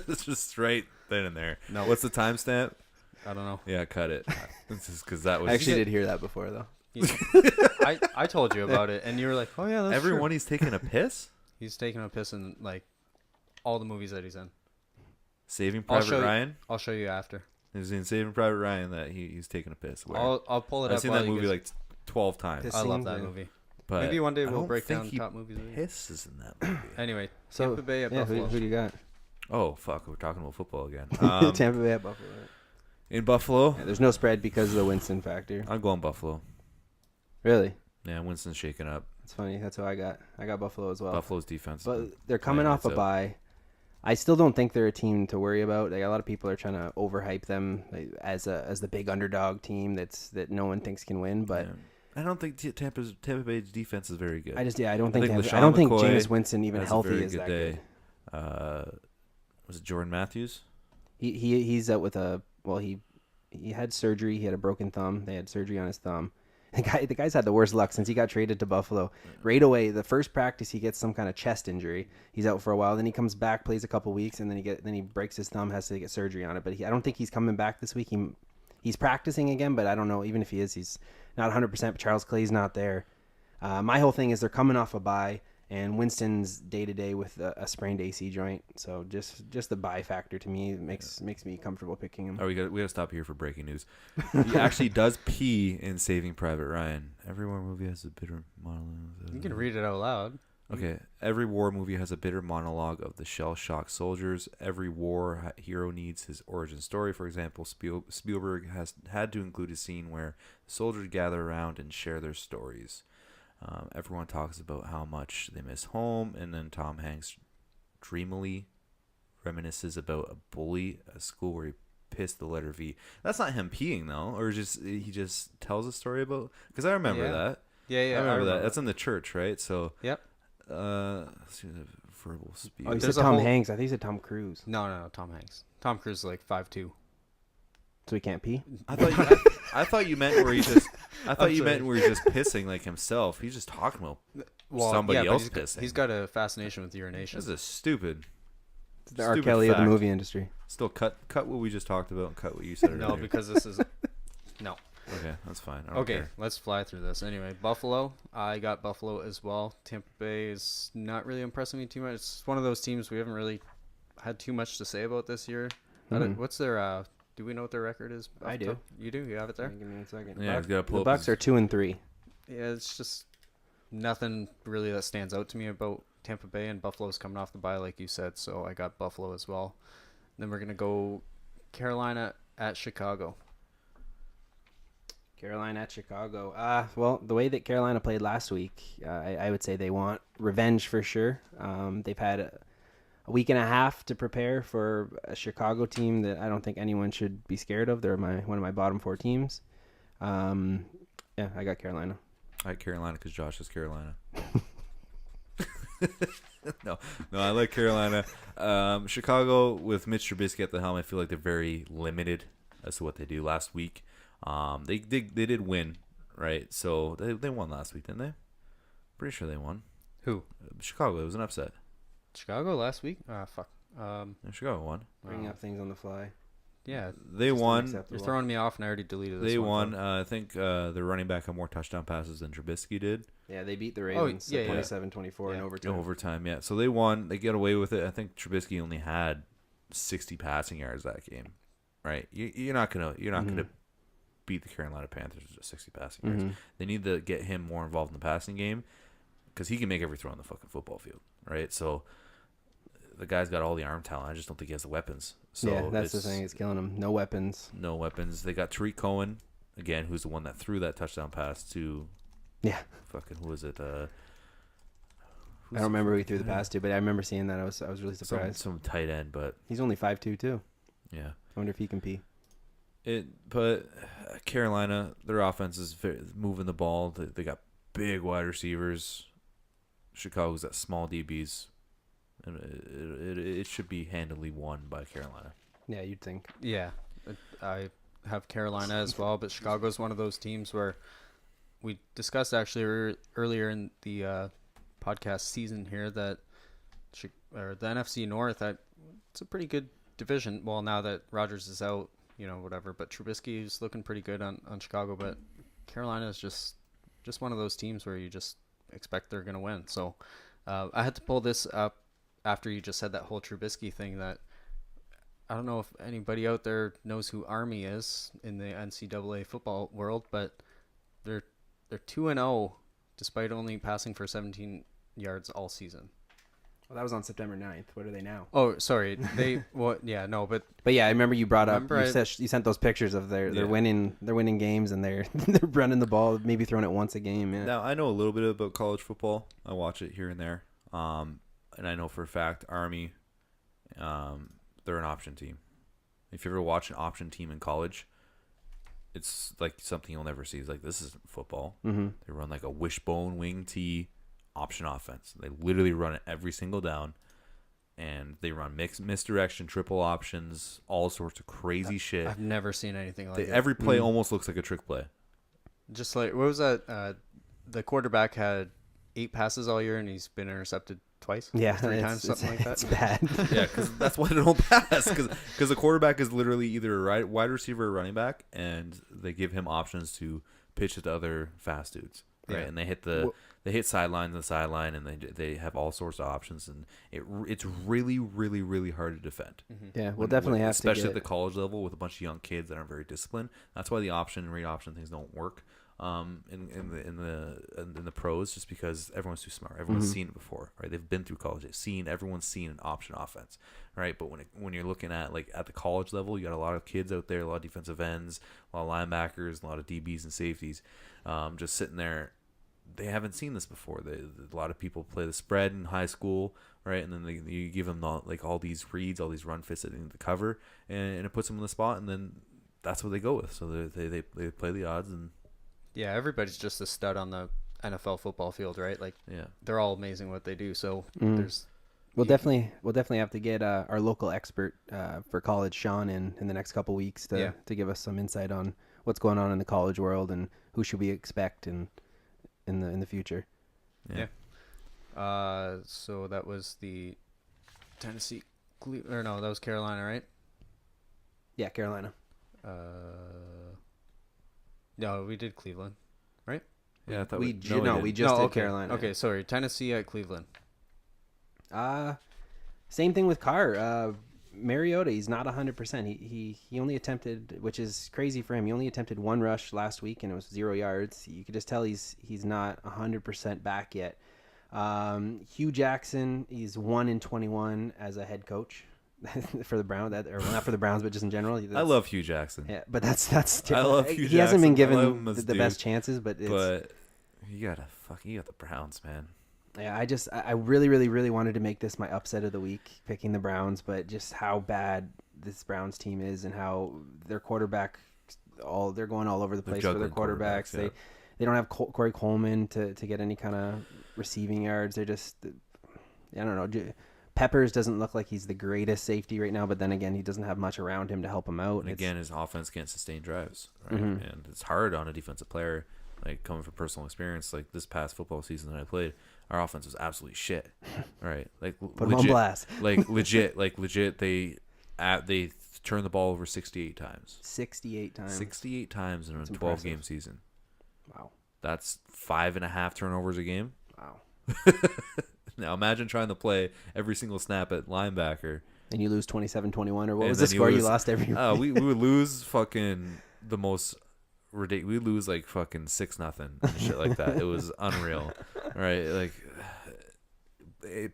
It's just straight then and there. No. What's the timestamp? I don't know. Yeah, cut it. This is because that was... I actually did hear that before, though. I told you about it, and you were like, oh, yeah, that's Everyone true. he's taking a piss? He's taking a piss in, like, all the movies that he's in. Saving Private Ryan? I'll show you after. He's in Saving Private Ryan that he's taking a piss. Where? I'll pull it up. I've seen while that you movie guys- like 12 times. I love that movie. But maybe one day I we'll don't break think down he top movies. pisses in that movie. Anyway, So, Tampa Bay at yeah, Buffalo. who do you got? Oh, fuck. We're talking about football again. Tampa Bay at Buffalo. Right? In Buffalo? Yeah, there's no spread because of the Winston factor. I'm going Buffalo. Really? Yeah, Winston's shaking up. That's funny. That's who I got. I got Buffalo as well. Buffalo's defense. But they're coming off a bye. I still don't think they're a team to worry about. Like, a lot of people are trying to overhype them as the big underdog team that no one thinks can win. But I don't think Tampa Bay's defense is very good. I don't think LaShawn McCoy Jameis Winston even has healthy a very is that day. good. Was it Jordan Matthews? He's out with he had surgery. He had a broken thumb. They had surgery on his thumb. The guy's had the worst luck since he got traded to Buffalo. Right away, the first practice, he gets some kind of chest injury. He's out for a while. Then he comes back, plays a couple weeks, and then he breaks his thumb, has to get surgery on it. But I don't think he's coming back this week. He's practicing again, but I don't know. Even if he is, he's not 100%. But Charles Clay's not there. My whole thing is they're coming off a bye, and Winston's day-to-day with a sprained AC joint. So just the bye factor to me makes me comfortable picking him. Oh, we got to stop here for breaking news. He actually does pee in Saving Private Ryan. Every war movie has a bitter monologue. You can read it out loud. Okay. Every war movie has a bitter monologue of the shell-shocked soldiers. Every war hero needs his origin story. For example, Spielberg has had to include a scene where soldiers gather around and share their stories. Everyone talks about how much they miss home, and then Tom Hanks dreamily reminisces about a bully at school where he pissed the letter V. That's not him peeing though, or he just tells a story about. Because I remember that. Yeah, I remember that. That's in the church, right? So. Yep. Let's see the verbal speech. Oh, you said Tom Hanks. I think you said Tom Cruise. No, Tom Hanks. Tom Cruise is like 5'2". So he can't pee? I I thought you meant where he just. I thought you meant where he's just pissing like himself. He's just talking about somebody else pissing. He's got a fascination with urination. This is stupid. It's the R. Kelly of the movie industry. Still cut what we just talked about and cut what you said earlier. No, because this is no. Okay, that's fine. Okay, let's fly through this. Anyway, Buffalo. I got Buffalo as well. Tampa Bay is not really impressing me too much. It's one of those teams we haven't really had too much to say about this year. What's their? Do we know what their record is? I do. You do? You have it there? Give me a second. Yeah, the Bucs are 2-3. Yeah, it's just nothing really that stands out to me about Tampa Bay, and Buffalo's coming off the bye, like you said, so I got Buffalo as well. Then we're going to go Carolina at Chicago. Carolina at Chicago. Well, the way that Carolina played last week, I would say they want revenge for sure. They've had a week and a half to prepare for a Chicago team that I don't think anyone should be scared of. They're one of my bottom 4 teams. Yeah, I got Carolina. I like Carolina because Josh is Carolina. No, I like Carolina. Chicago with Mitch Trubisky at the helm, I feel like they're very limited as to what they do. Last week, they did win, right? So they won last week, didn't they? Pretty sure they won. Who? Chicago. It was an upset. Chicago last week? Fuck. Chicago won. Bringing up things on the fly. Yeah, they won. You're throwing me off, and I already deleted this. They won. I think their running back had more touchdown passes than Trubisky did. Yeah, they beat the Ravens 27-24 in overtime. Overtime, yeah. So they won. They get away with it. I think Trubisky only had 60 passing yards that game, right? You're not gonna beat the Carolina Panthers with just 60 passing yards. They need to get him more involved in the passing game because he can make every throw on the fucking football field, right? So the guy's got all the arm talent. I just don't think he has the weapons. So yeah, that's the thing. It's killing him. No weapons. No weapons. They got Tariq Cohen, again, who's the one that threw that touchdown pass to... Yeah. Fucking, who was it? I don't remember who he threw the pass to, but I remember seeing that. I was really surprised. Some tight end, but... He's only 5'2", too. Yeah. I wonder if he can pee. But Carolina, their offense is moving the ball. They got big wide receivers. Chicago's got small DBs. And it should be handily won by Carolina. Yeah, you'd think. Yeah, I have Carolina as well, but Chicago's one of those teams where we discussed actually earlier in the podcast season here that the NFC North, it's a pretty good division. Well, now that Rodgers is out, whatever, but Trubisky is looking pretty good on Chicago, but Carolina is just one of those teams where you just expect they're going to win. So I had to pull this up after you just said that whole Trubisky thing. That I don't know if anybody out there knows who Army is in the NCAA football world, but they're 2-0 despite only passing for 17 yards all season. Well, that was on September 9th. What are they now? Oh, sorry. But yeah, I remember you brought up. You sent those pictures of they're winning. They're winning games and they're running the ball, maybe throwing it once a game. Yeah. Now I know a little bit about college football. I watch it here and there. And I know for a fact Army, they're an option team. If you ever watch an option team in college, it's like something you'll never see. It's like, this isn't football. Mm-hmm. They run like a wishbone wing tee option offense. They literally run it every single down, and they run misdirection, triple options, all sorts of crazy shit. I've never seen anything like that. Every play almost looks like a trick play. Just like, what was that? The quarterback had 8 passes all year, and he's been intercepted twice. Yeah, 3 times, something like that. It's bad. Yeah, because that's why they don't pass. Because the quarterback is literally either a wide receiver or running back, and they give him options to pitch it to other fast dudes. Right, yeah. And they hit sideline to sideline, and they have all sorts of options, and it's really, really, really hard to defend. Mm-hmm. Yeah, we'll definitely have especially to at the college level with a bunch of young kids that aren't very disciplined. That's why the option and read option things don't work in the pros, just because everyone's too smart. Everyone's seen it before, right? They've been through college. Everyone's seen an option offense, right? But when you're looking at at the college level, you got a lot of kids out there, a lot of defensive ends, a lot of linebackers, a lot of DBs and safeties, just sitting there. They haven't seen this before. A lot of people play the spread in high school, right? And then you give them all these reads, all these run fits that they need to cover, and it puts them in the spot, and then that's what they go with. So they play the odds, and yeah, everybody's just a stud on the NFL football field, right? Yeah, they're all amazing what they do. So we'll definitely have to get our local expert for college, Sean, in the next couple weeks to give us some insight on what's going on in the college world and who should we expect in the future. Yeah. So that was the Tennessee, or no, that was Carolina, right? Yeah, Carolina. No, we did Cleveland, right? Yeah, I thought we did. just did okay. Carolina. Okay, sorry, Tennessee at Cleveland. Same thing with Carr. Mariota, he's not 100%. He only attempted, which is crazy for him. He only attempted one rush last week, and it was 0 yards. You could just tell he's not 100% back yet. Hugh Jackson, he's 1-21 as a head coach for the Browns, or not for the Browns, but just in general. I love Hugh Jackson. Yeah, but that's I love Hugh he hasn't been Jackson. given the best chances, but you got the Browns, man. Yeah, I really, really, really wanted to make this my upset of the week, picking the Browns, but just how bad this Browns team is and how their quarterback, they're going all over the place for their quarterbacks. Yeah. They don't have Corey Coleman to get any kind of receiving yards. They're just, I don't know. Peppers doesn't look like he's the greatest safety right now, but then again, he doesn't have much around him to help him out. And again, his offense can't sustain drives, right? And it's hard on a defensive player. Like, coming from personal experience, like this past football season that I played, our offense was absolutely shit. Right? Like, put him on blast. legit. They turned the ball over 68 times. 68 times. 68 times in a That's 12-game season. Wow. That's 5.5 turnovers a game. Wow. Now imagine trying to play every single snap at linebacker. And you lose 27-21, or what was the score you lost every week? We would lose fucking the most ridiculous. We lose like fucking 6-0 and shit like that. It was unreal, right? Like,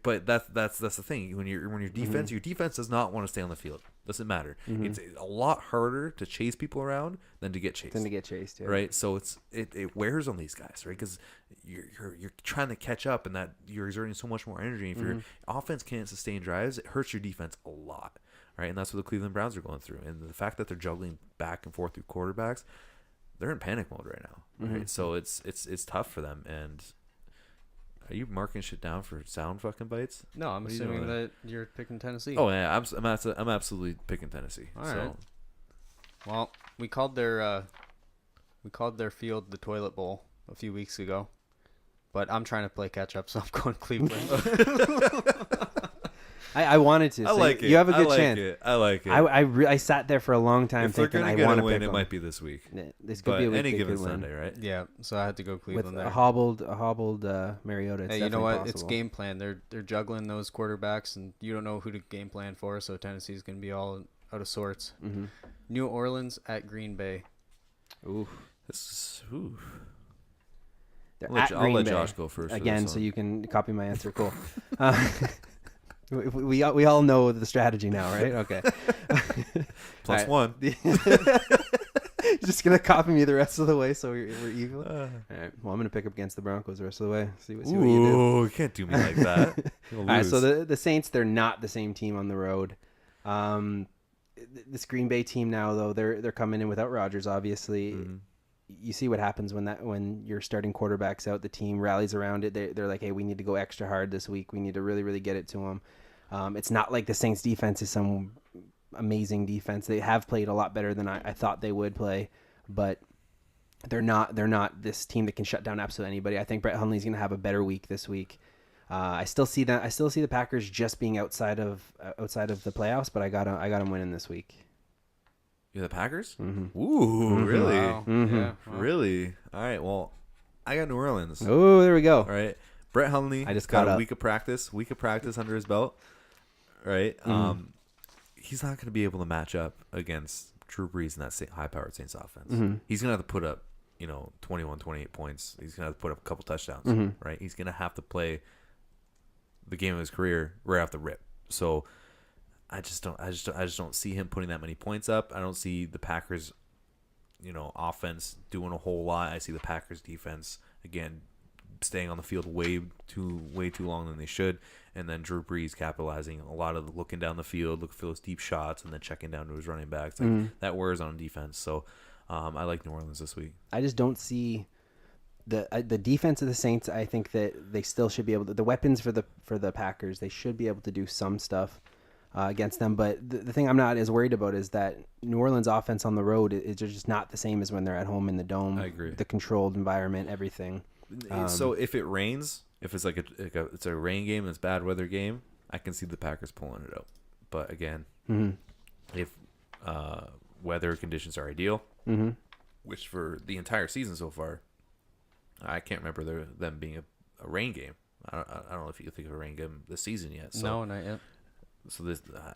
but that's the thing. When your defense, your defense does not want to stay on the field. Doesn't matter. It's a lot harder to chase people around than to get chased. Yeah. Right? So it wears on these guys, right? Because you're trying to catch up, and that you're exerting so much more energy. If your offense can't sustain drives, it hurts your defense a lot, right? And that's what the Cleveland Browns are going through. And the fact that they're juggling back and forth through quarterbacks, they're in panic mode right now, right? So it's tough for them. And are you marking shit down for sound fucking bites? No, I'm assuming that you're picking Tennessee. Oh yeah, I'm absolutely picking Tennessee. All right. Well, we called their field the Toilet Bowl a few weeks ago, but I'm trying to play catch up, so I'm going Cleveland. I wanted to. I like it. You have a good chance. I like it. I sat there for a long time if they're thinking gonna I get want a to win, pick it them. might be this week. This could be a week any given win. Sunday, right? Yeah, so I had to go Cleveland With there. a hobbled Mariota. Hey, you know what? It's game plan. They're juggling those quarterbacks, and you don't know who to game plan for. So Tennessee's going to be all out of sorts. New Orleans at Green Bay. Ooh. I'll let Josh go first again, so you can copy my answer. Cool. We all know the strategy now, right? Okay. Plus one. You're just gonna copy me the rest of the way, so we're even. All right. Well, I'm gonna pick up against the Broncos the rest of the way. See what you do. You can't do me like that. All right. So the Saints, they're not the same team on the road. This Green Bay team now, though, they're coming in without Rodgers. Obviously, you see what happens when your starting quarterback's out. The team rallies around it. They're like, hey, we need to go extra hard this week. We need to really, really get it to them. It's not like the Saints defense is some amazing defense. They have played a lot better than I thought they would play, but they're not this team that can shut down absolutely anybody. I think Brett Hundley's going to have a better week this week. I still see the Packers just being outside of the playoffs, but I got them winning this week. You're the Packers? Ooh, really? Wow. Yeah, wow. Really? All right. Well, I got New Orleans. Oh, there we go. All right. Brett Hundley. I just got caught a up. week of practice under his belt. Right. He's not going to be able to match up against Drew Brees in that high-powered Saints offense. He's going to have to put up, 21, 28 points. He's going to have to put up a couple touchdowns. Right. He's going to have to play the game of his career right off the rip. So I just don't see him putting that many points up. I don't see the Packers, offense doing a whole lot. I see the Packers defense again staying on the field way too long than they should, and then Drew Brees capitalizing a lot of the looking down the field, looking for those deep shots, and then checking down to his running backs. That wears on defense. So I like New Orleans this week. I just don't see the defense of the Saints. I think that they still should be able to. The weapons for the Packers, they should be able to do some stuff. against them. But the thing I'm not as worried about is that New Orleans offense on the road is just not the same as when they're at home in the dome. I agree. The controlled environment, everything. So if it rains, if it's it's a rain game, it's a bad weather game, I can see the Packers pulling it out. But again, if weather conditions are ideal, which for the entire season so far, I can't remember them being a rain game. I don't know if you think of a rain game this season yet. So, No, not yet. So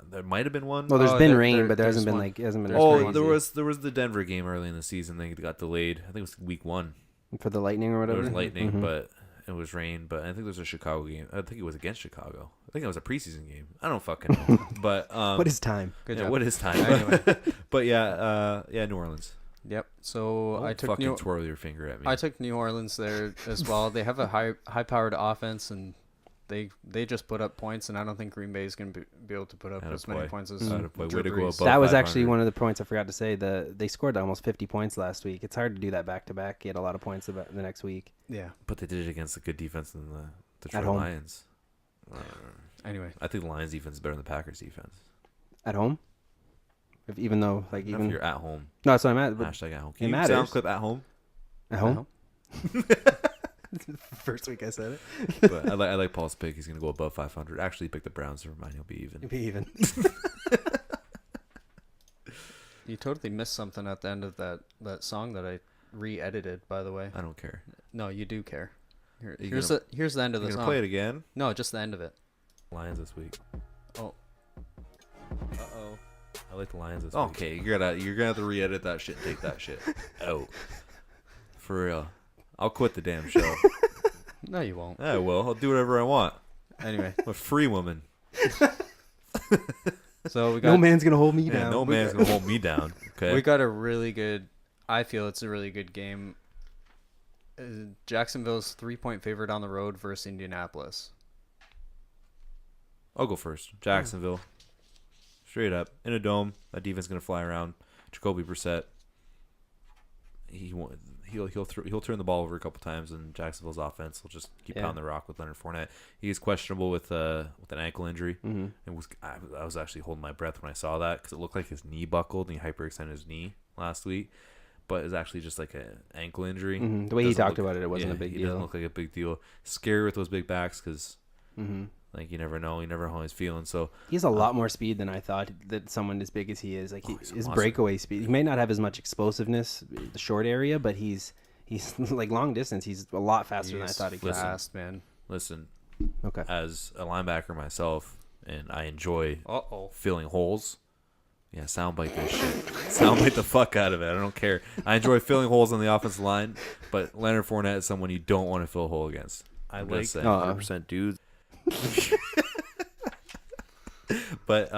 there might have been one. Well, there's been rain, but there hasn't been Oh, there was the Denver game early in the season. They got delayed. I think it was week 1 for the Lightning or whatever. There was lightning, but it was rain. But I think there was a Chicago game. I think it was against Chicago. I think it was a preseason game. I don't fucking know. But what is time? Good job. What is time? Anyway. But New Orleans. Yep. So I took fucking twirl your finger at me. I took New Orleans there as well. They have a high-powered offense, and they just put up points, and I don't think Green Bay is going to be able to put up as many points as Drew Brees. That was actually one of the points I forgot to say. They scored almost 50 points last week. It's hard to do that back-to-back. Get a lot of points the next week. Yeah. But they did it against a good defense in the Detroit Lions. Anyway. I think the Lions defense is better than the Packers defense. At home? Even though, if you're at home. No, that's what I'm at. Hashtag at home. Can you sound clip at home? At home? First week I said it. But I like Paul's pick. He's going to go above 500. Actually, pick the Browns. Never mind. He'll be even. He'll be even. You totally missed something at the end of that song that I re-edited, by the way. I don't care. No, you do care. Here's the end of the song. Play it again? No, just the end of it. Lions this week. Oh. Uh-oh. I like the Lions this week. Okay, you're gonna have to re-edit that shit and take that shit. Oh. For real. I'll quit the damn show. No, you won't. I will. I'll do whatever I want. Anyway. I'm a free woman. So we got no man's gonna hold me down. No man's gonna hold me down. Okay. We got a really good. I feel it's a really good game. Jacksonville's 3-point favorite on the road versus Indianapolis. I'll go first. Jacksonville. Straight up. In a dome. That defense is going to fly around. Jacoby Brissett. He'll turn the ball over a couple times, and Jacksonville's offense will just keep pounding the rock with Leonard Fournette. He's questionable with an ankle injury. I was actually holding my breath when I saw that because it looked like his knee buckled and he hyperextended his knee last week. But it's actually just like an ankle injury. The way he talked about it wasn't a big deal. It doesn't look like a big deal. Scary with those big backs because like you never know. You never know how he's feeling. So he has a lot more speed than I thought that someone as big as he is. Like his breakaway speed. He may not have as much explosiveness, the short area, but he's like long distance. He's a lot faster than I thought he could. Fast, man. Listen. Okay. As a linebacker myself, and I enjoy filling holes. Yeah, soundbite this shit. Soundbite the fuck out of it. I don't care. I enjoy filling holes on the offensive line, but Leonard Fournette is someone you don't want to fill a hole against. I like 100% dudes. But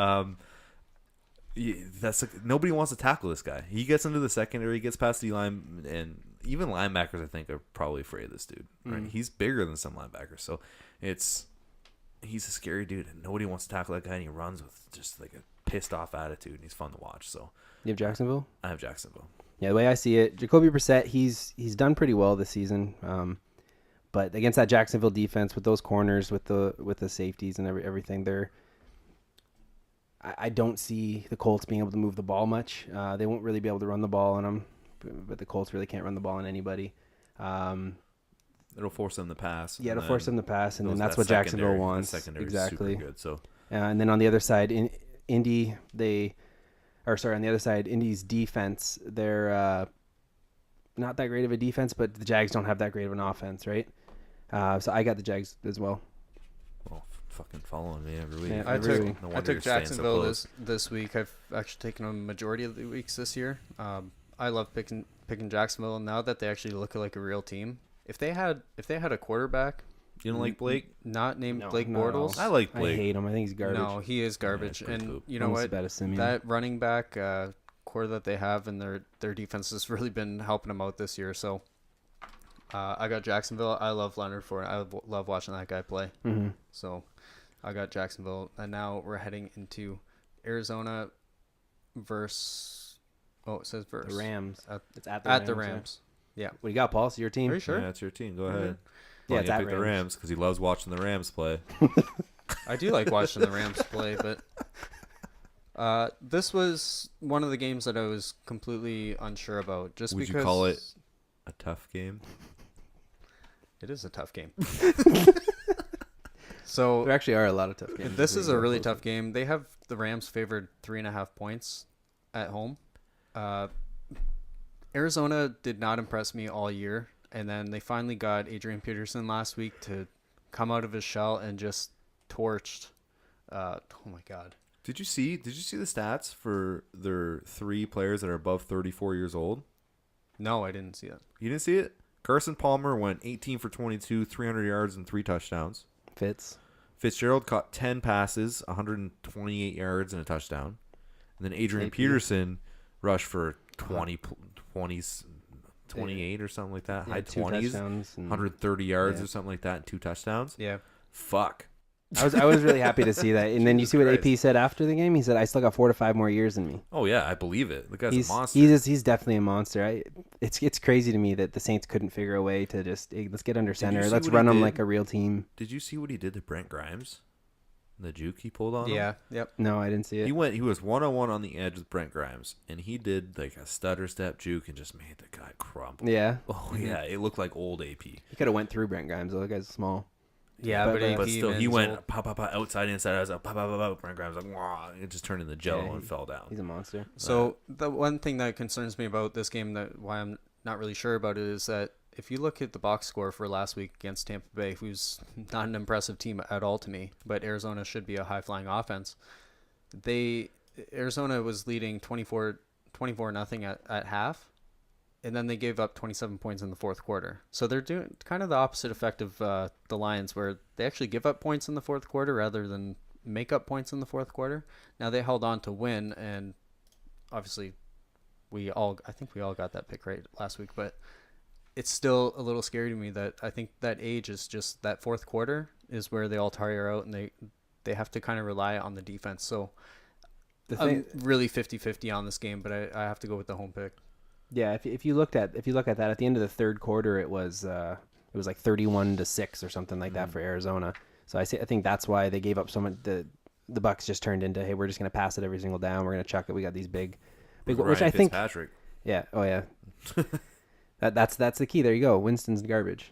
nobody wants to tackle this guy. He gets into the secondary, he gets past the line, and even linebackers, I think, are probably afraid of this dude. Right? He's bigger than some linebackers, so he's a scary dude, and nobody wants to tackle that guy. And he runs with just like a pissed off attitude, and he's fun to watch. So you have Jacksonville? I have Jacksonville. Yeah, the way I see it, Jacoby Brissett, he's done pretty well this season. But against that Jacksonville defense, with those corners, with the safeties and everything, I don't see the Colts being able to move the ball much. They won't really be able to run the ball on them, but the Colts really can't run the ball on anybody. It'll force them to pass. Yeah, it'll force them to pass, and then that's what Jacksonville wants. Secondary exactly. Is super good, so. And then on the other side, Indy's defense, they're not that great of a defense, but the Jags don't have that great of an offense, right? So I got the Jags as well. Well, fucking following me every week. Yeah, I no took Jacksonville this week. I've actually taken a majority of the weeks this year. I love picking Jacksonville now that they actually look like a real team. If they had a quarterback, you don't like Blake? Not named Blake Bortles. I like Blake. I hate him. I think he's garbage. No, he is garbage. Yeah, and you know what? That running back core that they have and their defense has really been helping them out this year. So I got Jacksonville. I love Leonard Fournette. I love watching that guy play. So I got Jacksonville. And now we're heading into Arizona versus. Oh, it says versus. The Rams. It's at the Rams. Yeah. What do you got, Paul? It's your team. Are you sure? Yeah, it's your team. Go ahead. Yeah, it's at pick the Rams because he loves watching the Rams play. I do like watching the Rams play, but This was one of the games that I was completely unsure about. Would you call it a tough game? It is a tough game. So there actually are a lot of tough games. This is a really tough game. They have the Rams favored 3.5 points at home. Arizona did not impress me all year, and then they finally got Adrian Peterson last week to come out of his shell and just torched. Oh my God! Did you see the stats for their 3 players that are above 34 years old? No, I didn't see that. You didn't see it? Carson Palmer went 18 for 22, 300 yards and 3 touchdowns. Fitzgerald caught 10 passes, 128 yards and a touchdown. And then Adrian Peterson rushed for 28 or something like that. High 20s, 130 yards or something like that, and 2 touchdowns. Yeah. Fuck. I was really happy to see that. And then you see what AP said after the game? He said, I still got 4 to 5 more years in me. Oh, yeah, I believe it. The guy's a monster. He's definitely a monster. It's crazy to me that the Saints couldn't figure a way to just, hey, let's get under center. Let's run them like a real team. Did you see what he did to Brent Grimes? The juke he pulled on him? Yeah, yep. No, I didn't see it. He was 1-on-1 on the edge with Brent Grimes, and he did like a stutter step juke and just made the guy crumple. Yeah. Oh, yeah. It looked like old AP. He could have went through Brent Grimes, though. The guy's small. Yeah, but still, he went pop, outside, inside. I was like, pop. Brent Grimes like, wah. It just turned into jello and fell down. He's a monster. So the one thing that concerns me about this game, that why I'm not really sure about it, is that if you look at the box score for last week against Tampa Bay, who's not an impressive team at all to me, but Arizona should be a high-flying offense. Arizona was leading 24-0 at half. And then they gave up 27 points in the fourth quarter. So they're doing kind of the opposite effect of the Lions, where they actually give up points in the fourth quarter rather than make up points in the fourth quarter. Now they held on to win, and obviously I think we all got that pick right last week, but it's still a little scary to me that I think that age is just that fourth quarter is where they all tire out, and they have to kind of rely on the defense. So I'm really 50-50 on this game, but I have to go with the home pick. Yeah, if you look at that at the end of the third quarter, it was like 31-6 or something like that for Arizona. So I think that's why they gave up so much. The Bucs just turned into, hey, we're just going to pass it every single down. We're going to chuck it. We got these big, which I think. Patrick. Yeah. Oh yeah. that's the key. There you go. Winston's garbage.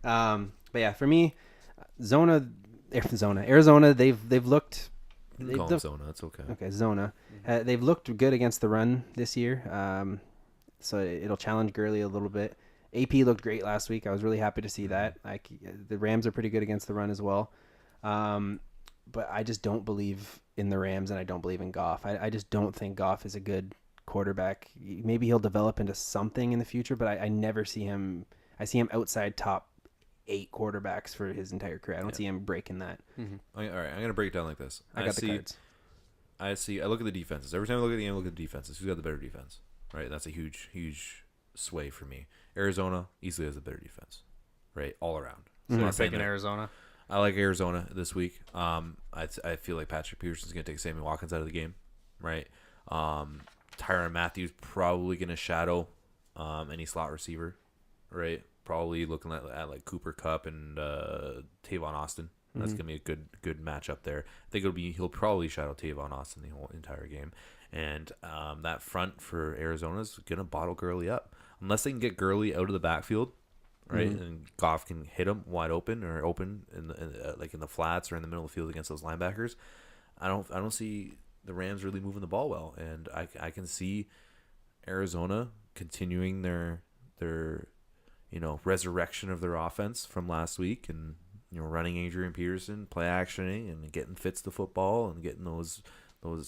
But yeah, for me, Arizona, they've looked. Call him Zona. That's okay. Okay, Zona. They've looked good against the run this year, so it'll challenge Gurley a little bit. AP looked great last week. I was really happy to see that. The Rams are pretty good against the run as well, but I just don't believe in the Rams, and I don't believe in Goff. I just don't think Goff is a good quarterback. Maybe he'll develop into something in the future, but I never see him. I see him outside top 8 quarterbacks for his entire career. I don't see him breaking that. Mm-hmm. All right, I'm gonna break it down like this. I got the cards. I look at the defenses. Every time I look at the game, I look at the defenses. Who's got the better defense? Right? That's a huge sway for me. Arizona easily has a better defense. Right? All around. So I'm picking Arizona. I like Arizona this week. I feel like Patrick Peterson's gonna take Sammy Watkins out of the game. Right? Tyrann Mathieu probably gonna shadow any slot receiver. Right? Probably looking at like Cooper Kupp and Tavon Austin. That's gonna be a good matchup there. I think he'll probably shadow Tavon Austin the whole entire game, and that front for Arizona is gonna bottle Gurley up unless they can get Gurley out of the backfield, right? And Goff can hit him wide open or open in the flats or in the middle of the field against those linebackers. I don't see the Rams really moving the ball well, and I can see Arizona continuing their resurrection of their offense from last week, and running Adrian Peterson, play actioning, and getting Fitz the football, and getting those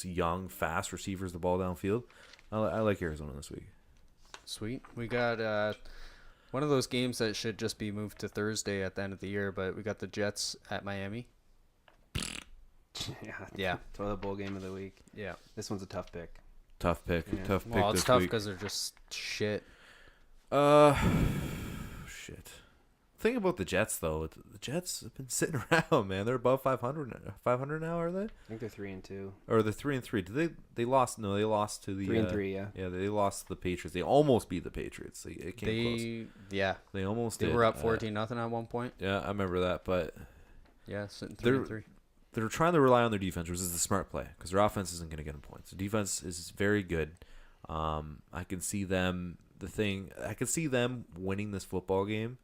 young, fast receivers the ball downfield. I like Arizona this week. Sweet. We got one of those games that should just be moved to Thursday at the end of the year, but we got the Jets at Miami. Yeah. Toilet bowl game of the week. Yeah. This one's a tough pick. Tough pick. Yeah. Tough pick. Well, it's this tough week. because they're just shit. Shit. Thing about the Jets, though, the Jets have been sitting around, man. They're above 500 now, are they? I think they're 3-2. Or they're 3-3. Did they lost? No, they lost to the 3-3. Yeah. Yeah, they lost to the Patriots. They almost beat the Patriots. It came close. Yeah. They almost. They did. were up 14-0 at one point. Yeah, I remember that, but yeah, sitting 3-3. they're trying to rely on their defense, which is the smart play, because their offense isn't going to get them points. The defense is very good. I can see them. I can see them winning this football game.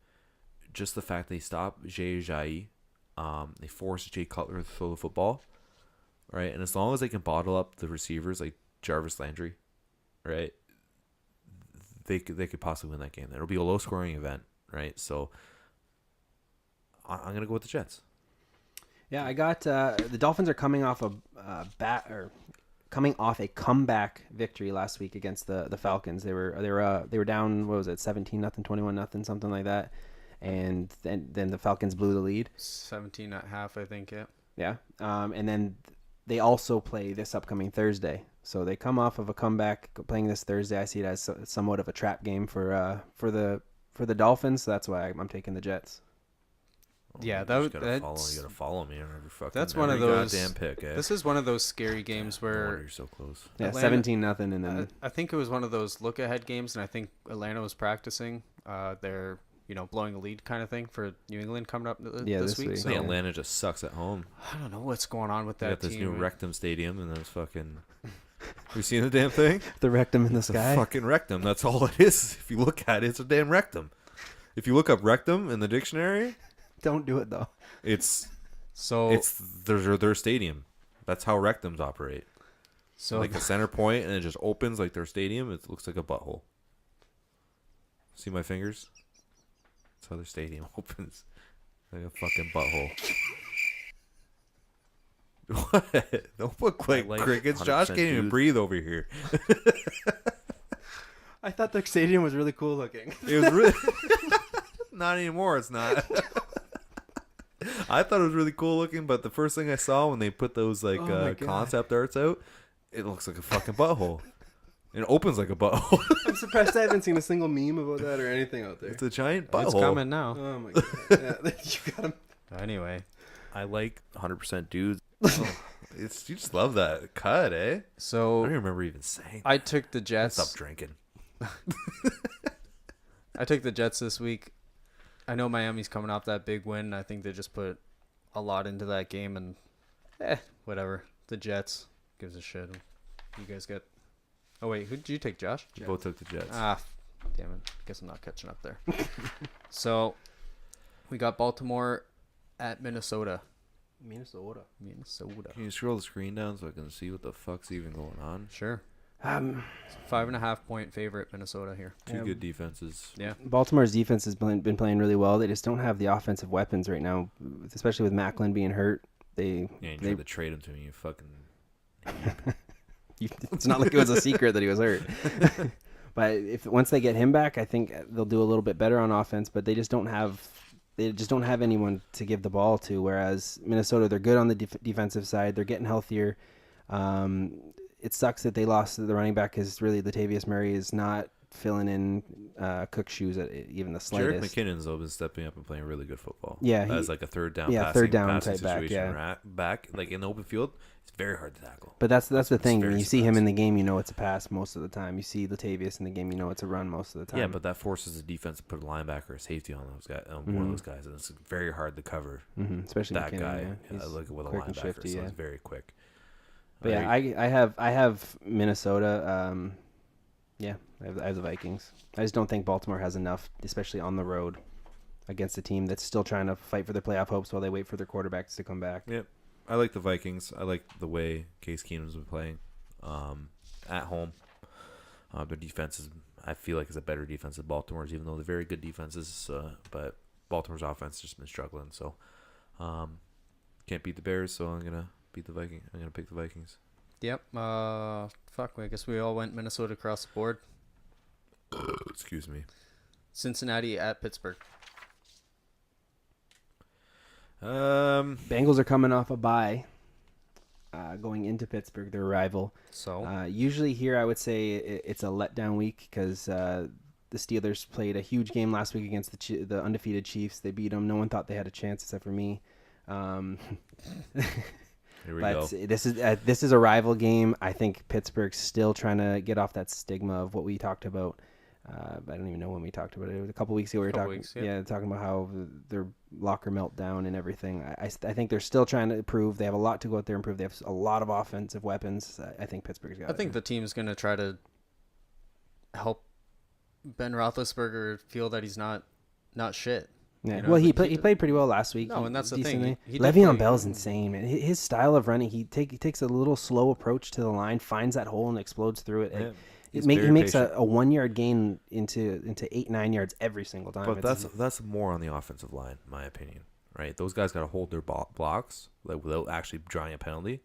Just the fact they stop Jay Ajayi, they force Jay Cutler to throw the football, right? And as long as they can bottle up the receivers like Jarvis Landry, right, they could possibly win that game. It'll be a low scoring event, right? So I'm gonna go with the Jets. Yeah, I got the Dolphins are coming off coming off a comeback victory last week against the Falcons. They were down, what was it, 17-0, 21-0, something like that. And then the Falcons blew the lead. 17 at half, I think, yeah. Yeah. And then they also play this upcoming Thursday. So they come off of a comeback playing this Thursday. I see it as somewhat of a trap game for the Dolphins. So that's why I'm taking the Jets. Yeah, You gotta follow me on every fucking. That's one of those goddamn pick. This is one of those scary games where you're so close. Yeah, Atlanta, 17-0, and then I think it was one of those look ahead games, and I think Atlanta was practicing their blowing a lead kind of thing for New England coming up this week. So Atlanta just sucks at home. I don't know what's going on with that. They got this team, new Rectum Stadium, and there's fucking. Have you seen the damn thing? The rectum in the It's sky. a fucking rectum. That's all it is. If you look at it, it's a damn rectum. If you look up rectum in the dictionary, don't do it though. It's their stadium. That's how rectums operate. So like a center point, and it just opens like their stadium. It looks like a butthole. See my fingers? That's how their stadium opens, like a fucking butthole. What? Don't look like crickets. Josh can't even breathe over here. I thought the stadium was really cool looking. It was really not anymore. It's not. I thought it was really cool looking, but the first thing I saw when they put those concept arts out, it looks like a fucking butthole. It opens like a butthole. I'm surprised I haven't seen a single meme about that or anything out there. It's a giant butthole. It's coming now. Oh my god! Yeah, you got him. Anyway, I like 100% dudes. You just love that cut, eh? So I don't remember even saying. I took the Jets. Stop drinking. I took the Jets this week. I know Miami's coming off that big win. I think they just put a lot into that game, and whatever. The Jets gives a shit. You guys get. Oh wait, who did you take, Josh? You both took the Jets. Damn it! Guess I'm not catching up there. So we got Baltimore at Minnesota. Minnesota. Can you scroll the screen down so I can see what the fuck's even going on? Sure. 5.5 point favorite Minnesota here. Two good defenses. Yeah. Baltimore's defense has been playing really well. They just don't have the offensive weapons right now, especially with Macklin being hurt. You tried to trade him to me, you fucking. It's not like it was a secret that he was hurt. But once they get him back, I think they'll do a little bit better on offense. But they just don't have anyone to give the ball to. Whereas Minnesota, they're good on the defensive side. They're getting healthier. It sucks that they lost the running back because really Latavius Murray is not filling in Cook's shoes at even the slightest. Jarek McKinnon's been stepping up and playing really good football. Yeah, as like a third down type back. Yeah, back like in the open field, it's very hard to tackle. But that's the thing. When you see him in the game, you know it's a pass most of the time. You see Latavius in the game, you know it's a run most of the time. Yeah, but that forces the defense to put a linebacker or safety on those guys, one of those guys, and it's very hard to cover. Especially that McKinnon, guy. Yeah. Look with a linebacker, shifty, so it's very quick. But yeah, I have Minnesota. Yeah, I have the Vikings. I just don't think Baltimore has enough, especially on the road, against a team that's still trying to fight for their playoff hopes while they wait for their quarterbacks to come back. Yep. I like the Vikings. I like the way Case Keenum's been playing at home. Their defense I feel like is a better defense than Baltimore's, even though they're very good defenses. But Baltimore's offense just been struggling. So can't beat the Bears, so I'm gonna beat the Vikings. I'm gonna pick the Vikings. Yep. I guess we all went Minnesota across the board. Excuse me. Cincinnati at Pittsburgh. Bengals are coming off a bye, going into Pittsburgh, their rival. So usually here I would say it's a letdown week because the Steelers played a huge game last week against the undefeated Chiefs. They beat them. No one thought they had a chance except for me. Here we go. This is a rival game. I think Pittsburgh's still trying to get off that stigma of what we talked about I don't even know when we talked about it. It was a couple weeks ago. We were talking about how their locker meltdown and everything. I think they're still trying to improve. They have a lot to go out there and improve. They have a lot of offensive weapons. I think Pittsburgh's got it. I think the team's going to try to help Ben Roethlisberger feel that he's not shit. Yeah. You know? Well, he played pretty well last week. No, and that's the thing. Le'Veon Bell's insane, man. His style of running, he takes a little slow approach to the line, finds that hole, and explodes through it. Yeah. He makes a 1 yard gain into 8-9 yards every single time. But that's more on the offensive line, in my opinion. Right? Those guys got to hold their blocks without actually drawing a penalty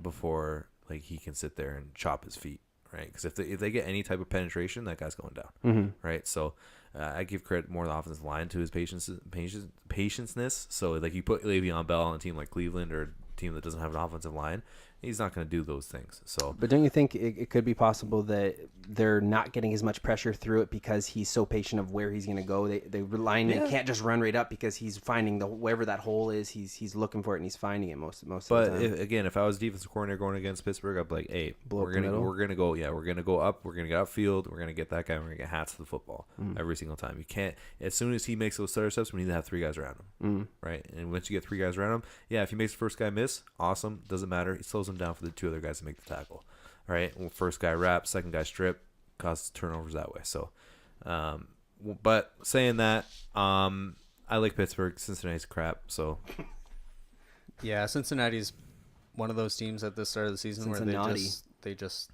before he can sit there and chop his feet. Right? Because if they get any type of penetration, that guy's going down. Right? So I give credit more to the offensive line to his patience-ness. So you put Le'Veon Bell on a team like Cleveland or a team that doesn't have an offensive line, he's not going to do those things. So, but don't you think it could be possible that they're not getting as much pressure through it because he's so patient of where he's going to go? They can't just run right up because he's finding wherever that hole is. He's looking for it and he's finding it most of the time. But if I was defensive coordinator going against Pittsburgh, I'd be like, hey, we're gonna go up. We're gonna get upfield. We're gonna get that guy. We're gonna get hats to the football every single time. You can't. As soon as he makes those stutter steps, we need to have 3 guys around him. Right, and once you get 3 guys around him, if he makes the first guy miss, awesome. Doesn't matter. He slows him down for the 2 other guys to make the tackle. All right. Well, first guy wrap, second guy strip, causes turnovers that way. So, but saying that, I like Pittsburgh. Cincinnati's crap. So, yeah, Cincinnati's one of those teams at the start of the season where they just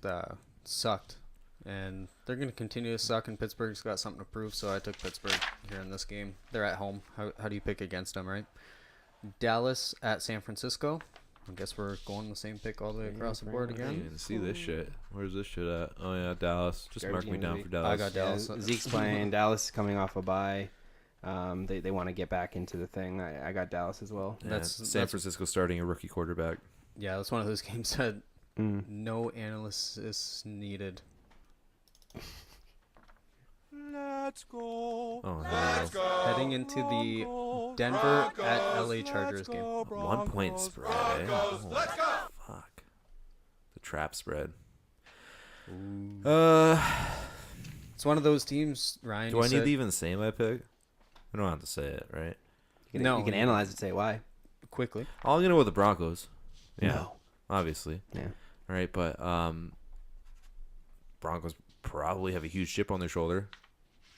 sucked, and they're going to continue to suck. And Pittsburgh's got something to prove. So I took Pittsburgh here in this game. They're at home. How do you pick against them, right? Dallas at San Francisco. I guess we're going the same pick all the way across the board again. I didn't even see this shit. Where's this shit at? Oh, yeah, Dallas. Just mark me down for Dallas. I got Dallas. Zeke's playing. Dallas is coming off a bye. They want to get back into the thing. I got Dallas as well. Yeah, San Francisco starting a rookie quarterback. Yeah, that's one of those games that no analysis needed. Let's go. Oh, Let's go. Heading into the Denver at LA Chargers game. 1 point spread. Oh, Let's go. Fuck. The trap spread. It's one of those teams, Ryan. Do I need to even say my pick? I don't have to say it, right? You can analyze it, say why. Quickly. I'm going to go with the Broncos. Yeah. No. Obviously. Yeah. All right, but Broncos probably have a huge chip on their shoulder.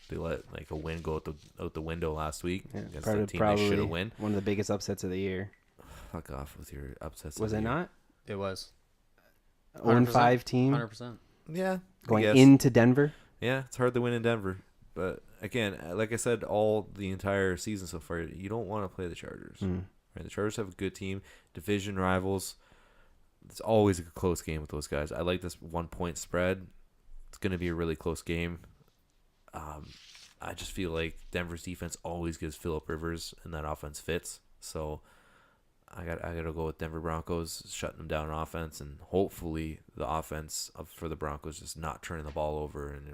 They let a win go out the window last week against the team they should have won. One of the biggest upsets of the year. Fuck off with your upsets. Was it not? It was. 0-5 team. 100%. Yeah. Going into Denver. Yeah, it's hard to win in Denver. But again, like I said, the entire season so far, you don't want to play the Chargers. Right? The Chargers have a good team, division rivals. It's always a close game with those guys. I like this 1 point spread. It's going to be a really close game. I just feel like Denver's defense always gives Phillip Rivers, and that offense fits. So I got to go with Denver Broncos, shutting them down on offense, and hopefully the offense for the Broncos just not turning the ball over and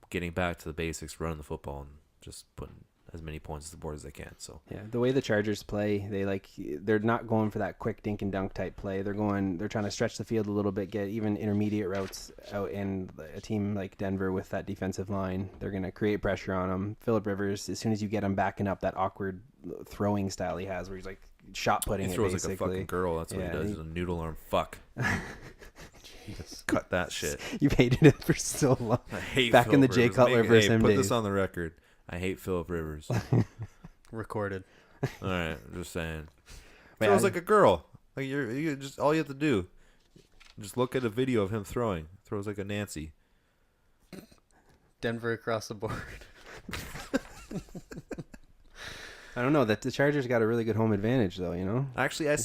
getting back to the basics, running the football, and just putting as many points on the board as they can. So yeah, the way the Chargers play, they're not going for that quick dink and dunk type play. They're trying to stretch the field a little bit, get even intermediate routes out. And a team like Denver with that defensive line, they're going to create pressure on them. Phillip Rivers, as soon as you get him backing up, that awkward throwing style he has, where he's shot putting. He throws basically like a fucking girl. That's what he does. He's a noodle arm fuck. Cut that shit. You've hated it for so long. I hate back Phillip in the Jay Cutler versus him put days. This on the record. I hate Phillip Rivers. Recorded. All right, I'm just saying. Throws like a girl. You just all you have to do, just look at a video of him throwing. Throws like a Nancy. Denver across the board. I don't know that the Chargers got a really good home advantage, though. Actually, I've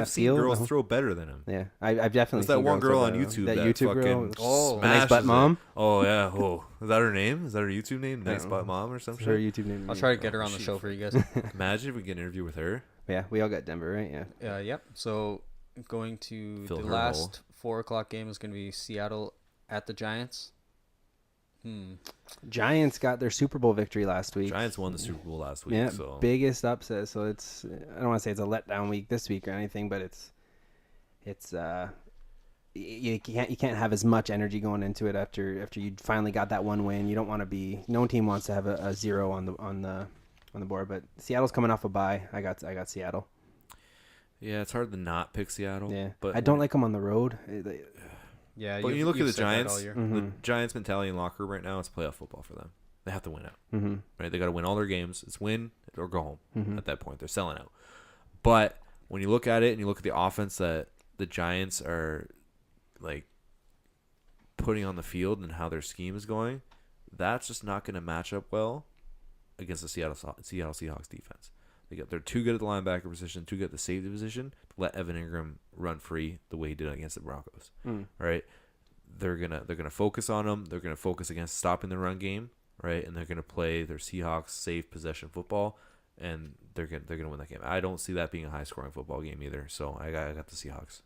seen girls throw better than him. Yeah, I've definitely. There's that seen one girl on better. YouTube. That YouTube girl. Oh, Nice Butt Mom. Oh yeah. Oh, is that her name? Is that her YouTube name? Nice Butt Mom or something? Her YouTube name. I'll try to get her on the show for you guys. Imagine if we get an interview with her. Yeah, we all got Denver, right? Yeah. Yep. So going to the last 4:00 game is going to be Seattle at the Giants. Giants got their Super Bowl victory last week. Giants won the Super Bowl last week. Yeah, so. Biggest upset. So I don't want to say it's a letdown week this week or anything, but it's you can't have as much energy going into it after you finally got that one win. You don't want to be. No team wants to have a 0 on the board. But Seattle's coming off a bye. I got Seattle. Yeah, it's hard to not pick Seattle. Yeah, but I don't like them on the road. Yeah, but when you look at the Giants, Mm-hmm. the Giants' mentality in locker room right now, it's playoff football for them. They have to win out. Mm-hmm. Right? They got to win all their games. It's win or go home. Mm-hmm. At that point, they're selling out. But when you look at it and you look at the offense that the Giants are like putting on the field and how their scheme is going, that's just not going to match up well against the Seattle Seahawks defense. They're too good at the linebacker position, too good at the safety position to let Evan Ingram run free the way he did against the Broncos. Right? They're gonna focus on them. They're gonna focus against stopping the run game, right? And they're gonna play their Seahawks safe possession football, and they're gonna win that game. I don't see that being a high scoring football game either. So I got the Seahawks.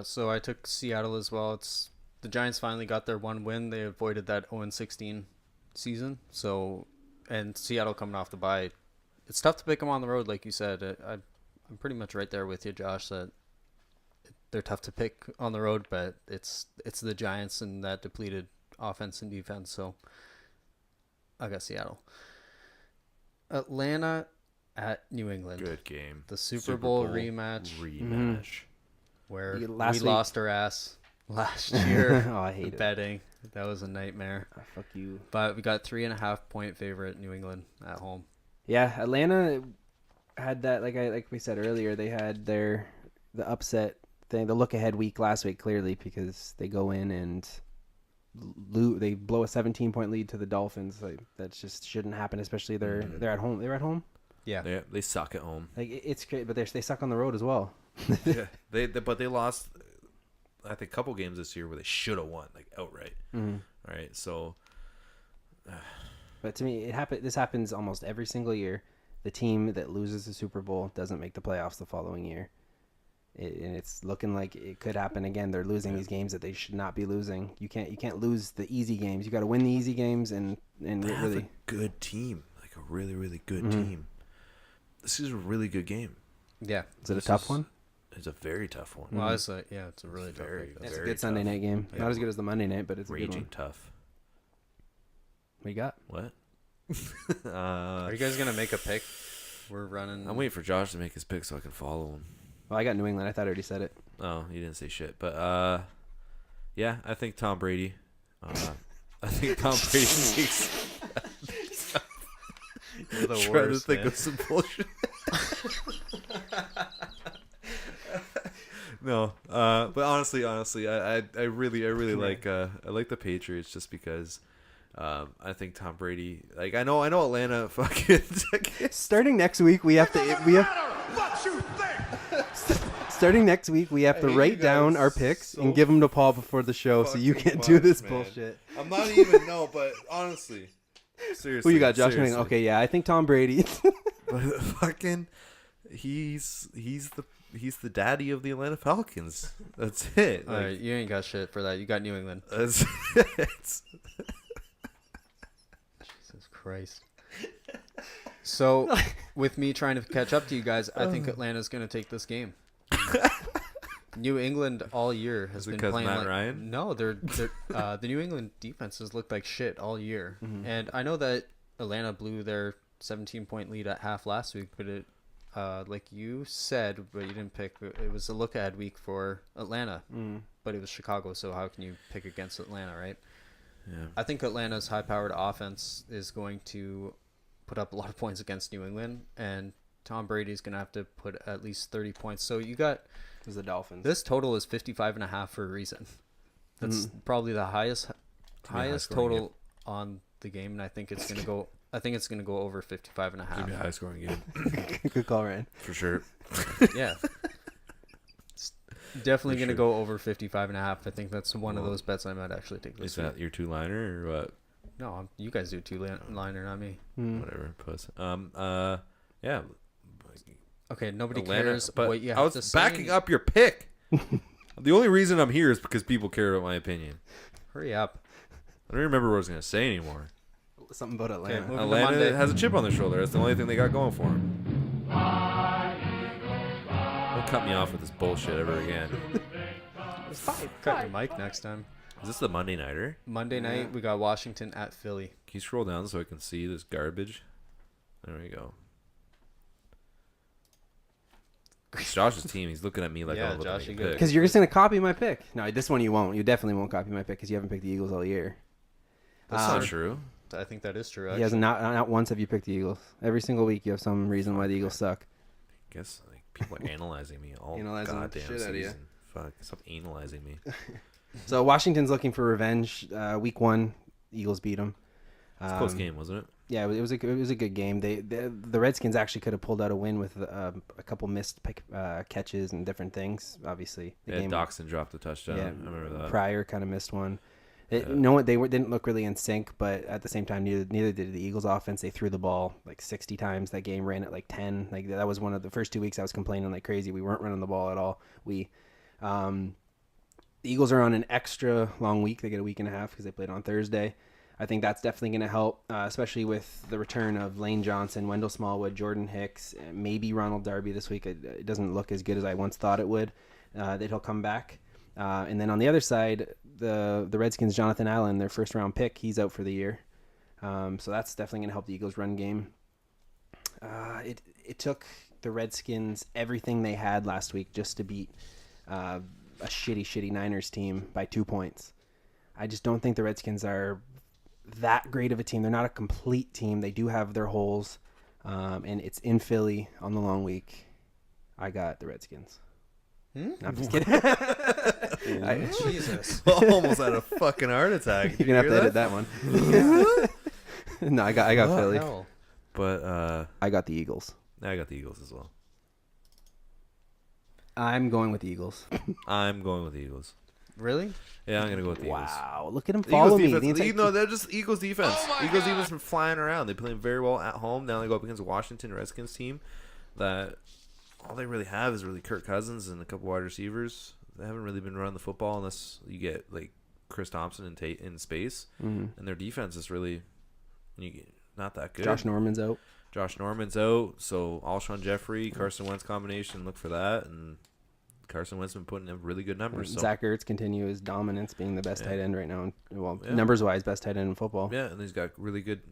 So I took Seattle as well. It's the Giants finally got their one win. They avoided that 0-16 season. So, and Seattle coming off the bye, it's tough to pick them on the road, like you said. I'm pretty much right there with you, Josh. That they're tough to pick on the road, but it's the Giants and that depleted offense and defense. So I got Seattle. Atlanta at New England. Good game. The Super Bowl rematch. Where we lost our ass last year. Oh, I hate betting. That was a nightmare. Oh, fuck you. But we got 3.5 point favorite New England at home. Yeah, Atlanta had that like we said earlier. They had the upset thing, the look ahead week last week clearly because they go in and they blow a 17-point lead to the Dolphins. Like that just shouldn't happen, especially they're at home. They're at home. Yeah, they suck at home. Like it's great, but they suck on the road as well. Yeah, they lost. I think a couple games this year where they should have won like outright. Right, so. But to me, this happens almost every single year. The team that loses the Super Bowl doesn't make the playoffs the following year. And it's looking like it could happen again. They're losing these games that they should not be losing. You can't lose the easy games. You got to win the easy games and they have really a good team, like a really really good team. This is a really good game. Yeah, is it a tough one? It's a very tough one. Well, it's a really very it's a good Sunday night game. Yeah. Not as good as the Monday night, but it's raging a good one. tough. What you got? What? Are you guys gonna make a pick? We're running. I'm waiting for Josh to make his pick so I can follow him. Well, I got New England. I thought I already said it. Oh, you didn't say shit. But yeah, I think Tom Brady. I think Tom Brady makes. You're the trying worst, to think man. of some bullshit. No, but honestly, I really like I like the Patriots just because I think Tom Brady. Like I know Atlanta fucking. Starting next week, we have to Starting next week, we have to write down our picks and give them to Paul before the show, so you can't do this bullshit. I'm not even but honestly, seriously. Who you got, Josh? Okay, yeah, I think Tom Brady. But fucking, he's the daddy of the Atlanta Falcons. That's it. All right, you ain't got shit for that. You got New England. That's it. Jesus Christ. So, with me trying to catch up to you guys, I think Atlanta's going to take this game. New England all year has been playing Matt like Ryan? No, they're the New England defense has looked like shit all year. And I know that Atlanta blew their 17-point lead at half last week, but it like you said, but you didn't pick, it was a look ahead week for Atlanta. But it was Chicago, so how can you pick against Atlanta, right? Yeah. I think Atlanta's high-powered offense is going to put up a lot of points against New England, and Tom Brady's going to have to put at least 30 points. So you got the Dolphins. This total is 55.5 for a reason. That's probably the highest total on the game, and I think it's going to go. I think it's going to go over 55.5. It's gonna be a high scoring game. Good call, Ryan. For sure. Yeah. It's definitely going to go over 55.5. I think that's one of those bets I might actually take this Is that your two-liner or what? No, you guys do two-liner, not me. Whatever, puss. Yeah. Okay, nobody Atlanta, cares but what you have I was to say. backing up your pick. The only reason I'm here is because people care about my opinion. Hurry up. I don't remember what I was going to say anymore. Something about Atlanta. Okay, Atlanta has a chip on their shoulder. That's the only thing they got going for them. Don't cut me off with this bullshit ever again. Cut your mic next time. Is this the Monday nighter? Monday night, we got Washington at Philly. Can you scroll down so I can see this garbage? There we go. It's Josh's team. He's looking at me like I'm about to make a pick. Because you're just going to copy my pick. No, this one you won't. You definitely won't copy my pick because you haven't picked the Eagles all year. That's not true. I think that is true, actually. He has not once have you picked the Eagles. Every single week you have some reason why the Eagles suck. I guess like, people are analyzing me all goddamn season. Fuck, stop analyzing me. So Washington's looking for revenge. Week 1, Eagles beat them. It's a close game, wasn't it? Yeah, it was a good game. The Redskins actually could have pulled out a win with a couple missed catches and different things. Obviously, Doxson dropped a touchdown. Yeah, I remember that. Pryor kind of missed one. They didn't look really in sync, but at the same time, neither did the Eagles offense. They threw the ball like 60 times. That game ran at like 10. Like that was one of the first 2 weeks I was complaining like crazy. We weren't running the ball at all. The Eagles are on an extra long week. They get a week and a half because they played on Thursday. I think that's definitely going to help, especially with the return of Lane Johnson, Wendell Smallwood, Jordan Hicks, maybe Ronald Darby this week. It doesn't look as good as I once thought it would, that he'll come back. And then on the other side, the Redskins' Jonathan Allen, their first-round pick, he's out for the year. So that's definitely going to help the Eagles' run game. It took the Redskins everything they had last week just to beat a shitty Niners team by 2 points. I just don't think the Redskins are that great of a team. They're not a complete team. They do have their holes, and it's in Philly on the long week. I got the Redskins. No, I'm just kidding. Jesus. Almost had a fucking heart attack. You're going to have to edit that one. No, I got Philly. Hell? But I got the Eagles. I got the Eagles as well. I'm going with the Eagles. I'm going with the Eagles. Really? Yeah, I'm going to go with the Eagles. Wow, look at him follow me. They're just Eagles defense. Eagles defense been flying around. They play very well at home. Now they go up against a Washington Redskins team that all they really have is really Kirk Cousins and a couple wide receivers. They haven't really been running the football unless you get like Chris Thompson and Tate in space. Mm-hmm. And their defense is really not that good. Josh Norman's out. So Alshon Jeffrey, Carson Wentz combination, look for that. And Carson Wentz been putting up really good numbers. Zach Ertz continue his dominance, being the best tight end right now. Numbers wise, best tight end in football. Yeah, and he's got really good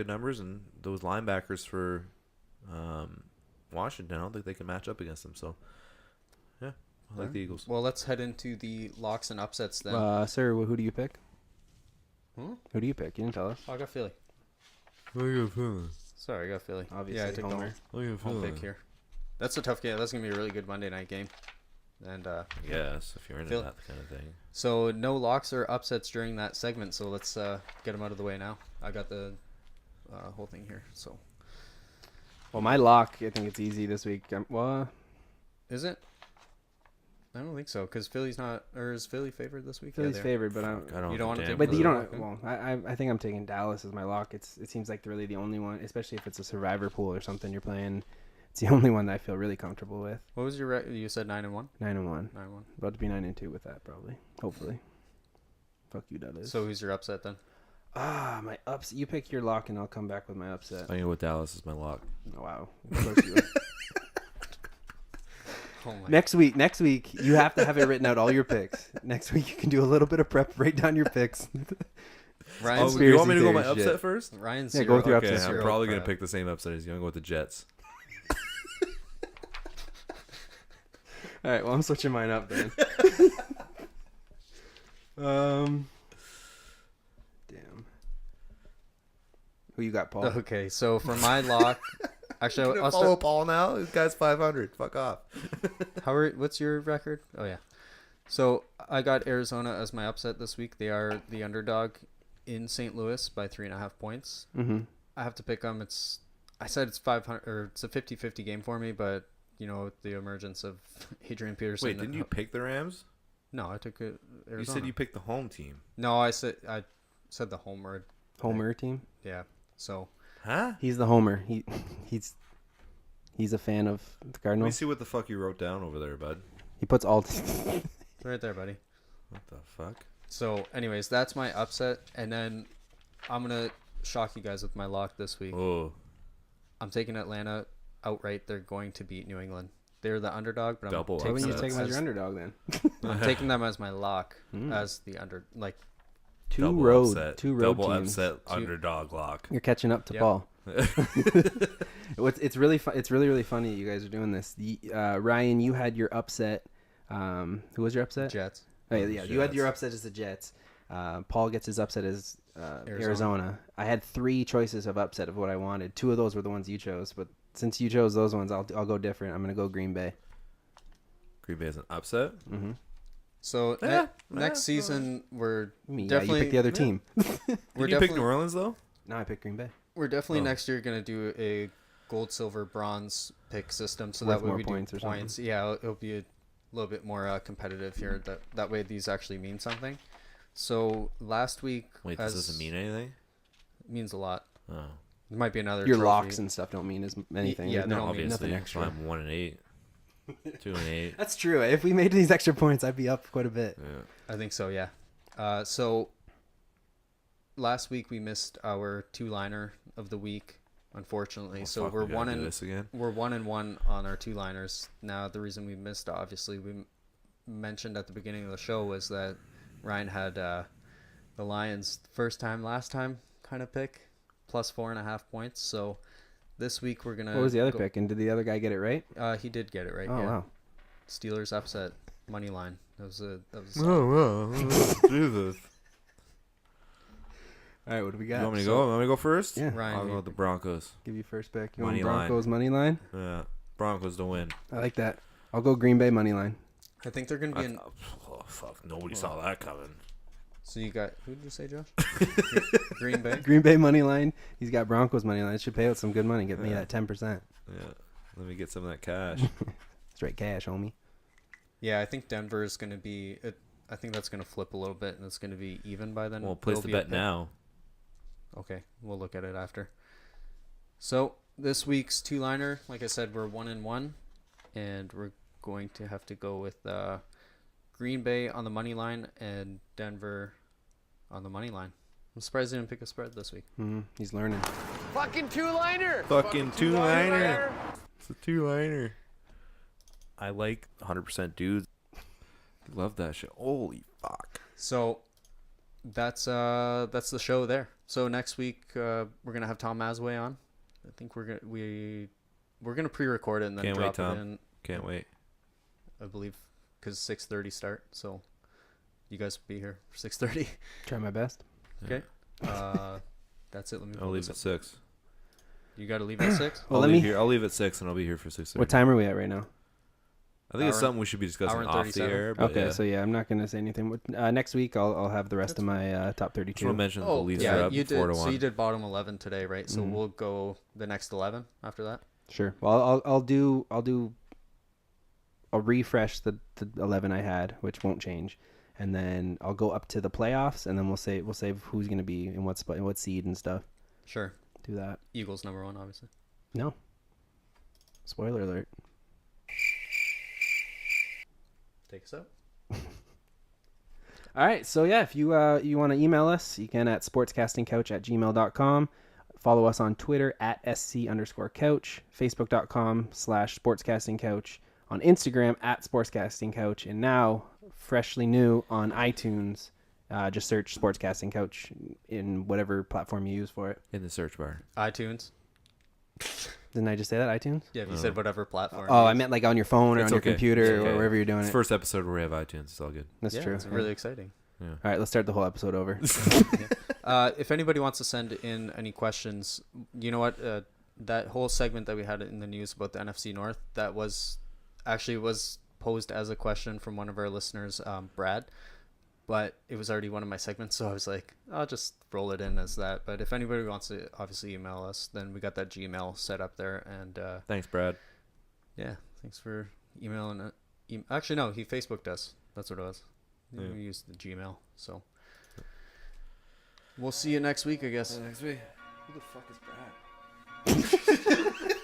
numbers, and those linebackers for Washington, I don't think they can match up against them. So, yeah, I like the Eagles. Well, let's head into the locks and upsets then. Sir, who do you pick? Who do you pick? You didn't tell us. I got Philly. Sorry, I got Philly. Obviously, I took Homer. the home pick here. That's a tough game. That's gonna be a really good Monday night game. And yes, if you're into that kind of thing. So no locks or upsets during that segment. So let's get them out of the way now. I got the whole thing here. So, well, my lock, I think it's easy this week. Is it? I don't think so because Philly's not, or is Philly favored this week? Philly's favored, but I don't. You don't want to take. But you don't. Well, I think I'm taking Dallas as my lock. It seems like really the only one, especially if it's a survivor pool or something you're playing. It's the only one that I feel really comfortable with. What was your you said 9-1? 9-1. About to be 9-2 with that probably. Hopefully. Fuck you, Dallas. So who's your upset then? My upset. You pick your lock and I'll come back with my upset. I'm going to go with Dallas as my lock. Oh, wow. Of course you are. Next week, you have to have it written out, all your picks. Next week, you can do a little bit of prep, write down your picks. Ryan's you want me to go my upset first? Ryan's go with your upset. I'm probably going to pick the same upset as you. I'm going to go with the Jets. All right, well, I'm switching mine up then. Damn. Who you got, Paul? Okay, so for my lock, actually, I'll follow Paul now. This guy's 500. Fuck off. Howard, what's your record? Oh yeah. So I got Arizona as my upset this week. They are the underdog in St. Louis by 3.5 points. Mm-hmm. I have to pick them. I said it's 500 or it's a 50-50 game for me, but with the emergence of Adrian Peterson. Wait, didn't you pick the Rams? No, I took it. Arizona. You said you picked the home team. No, I said the homer. Homer team? Yeah. So. Huh? He's the homer. He's a fan of the Cardinals. Let me see what the fuck you wrote down over there, bud. He puts all. It's right there, buddy. What the fuck? So, anyways, that's my upset, and then I'm gonna shock you guys with my lock this week. Oh. I'm taking Atlanta outright. They're going to beat New England. they're the underdog, but Double Why wouldn't you upset. take them as your underdog then? I'm taking them as my lock as the Two Double road Double teams. upset underdog lock. You're catching up to Yep. Paul. It's really really funny that you guys are doing this. Ryan, you had your upset. Who was your upset? Jets. Oh, yeah, you had Jets. your upset as the Jets. Paul gets his upset as Arizona. I had 3 choices of upset of what I wanted. 2 of those were the ones you chose, but since you chose those ones, I'll go different. I'm gonna go Green Bay. Green Bay is an upset. Mm-hmm. So next season we're You definitely picked the other team. we're Did you pick definitely New Orleans though? No, I picked Green Bay. we're definitely next year gonna do a gold, silver, bronze pick system. So Worth that way more we points do or something. points. Yeah, it'll be a little bit more competitive here. That way these actually mean something. So last week, Wait, this doesn't mean anything. It means a lot. Oh, There might be another. Your trophy. locks and stuff don't mean as anything. Yeah, There's they no, don't mean obviously. nothing extra. I'm 1-8, 2-8. That's true. If we made these extra points, I'd be up quite a bit. Yeah. I think so. Yeah. So last week we missed our 2-liner of the week, unfortunately. So fuck, we're we gotta one do and this again? we're 1-1 on our 2-liners. Now the reason we missed, obviously, we mentioned at the beginning of the show was that Ryan had the Lions first time, last time kind of pick, plus 4.5 points. So this week we're gonna. What was the other pick? And did the other guy get it right? He did get it right. Oh yeah. wow. Steelers upset money line. That was Jesus. All right, what do we got? You want me to go? You want me to go first? Yeah. Ryan, I'll go with the Broncos. Give you first pick. You Money want line. Broncos money line? Yeah, Broncos to win. I like that. I'll go Green Bay money line. I think they're gonna be in. Oh fuck! Nobody saw that coming. So you got, who did you say, Josh? Green Bay. Green Bay money line. He's got Broncos money line. It should pay out some good money. Get me that 10%. Yeah, let me get some of that cash. Straight cash, homie. Yeah, I think Denver is going to be. I think that's going to flip a little bit, and it's going to be even by then. Well, place It'll the be a bet pick. now. Okay, we'll look at it after. So this week's 2-liner, like I said, we're 1-1, and we're going to have to go with Green Bay on the money line and Denver on the money line. I'm surprised they didn't pick a spread this week. He's learning. Fucking 2-liner. Fucking 2-liner. It's a 2-liner. I like 100% dudes. Love that shit. Holy fuck. So that's the show there. So next week we're gonna have Tom Mazeway on. I think we're gonna pre-record it and then Can't wait, drop Tom. it in. Can't wait. I believe because 6:30 start. So you guys will be here for 6:30. Try my best. Okay. That's it. Let me. I'll leave at 6. You got to leave at 6. Well, I'll leave at 6 and I'll be here for 6:30. What time are we at right now? I think it's Hour- something we should be discussing hour and off the 37. air. But Okay, yeah. so yeah, I'm not gonna say anything. Next week I'll have the rest of my top Just want 32. to mention the Leafs are yeah, up you 4-1. did. So you did bottom 11 today, right? So we'll go the next 11 after that. Sure. Well, I'll refresh the 11 I had, which won't change, and then I'll go up to the playoffs, and then we'll say who's gonna be in what spot, in what seed and stuff. Sure. Do that. Eagles number 1, obviously. No. Spoiler alert. Take us out. All right, so yeah, if you want to email us, you can at sportscastingcouch@gmail.com. Follow us on Twitter at @SC_couch, Facebook.com/sportscastingcouch, on Instagram at sportscastingcouch, and now freshly new on iTunes. Just search Sportscasting Couch in whatever platform you use for it. in the search bar. iTunes. Didn't I just say that, iTunes? Yeah, if you said whatever platform. Oh, I meant like on your phone or It's on your okay. computer It's or okay. wherever you're doing It's it. the first episode where we have iTunes. It's all good. That's yeah, true. it's really exciting. All right, let's start the whole episode over. If anybody wants to send in any questions, you know what? That whole segment that we had in the news about the NFC North, that was posed as a question from one of our listeners, Brad. But it was already one of my segments, so I was like, I'll just roll it in as that. But if anybody wants to obviously email us, then we got that Gmail set up there. And Thanks, Brad. yeah, thanks for emailing. Actually, no, he Facebooked us. That's what it was. Yeah. We used the Gmail. So we'll see you next week, I guess. Next week. Who the fuck is Brad?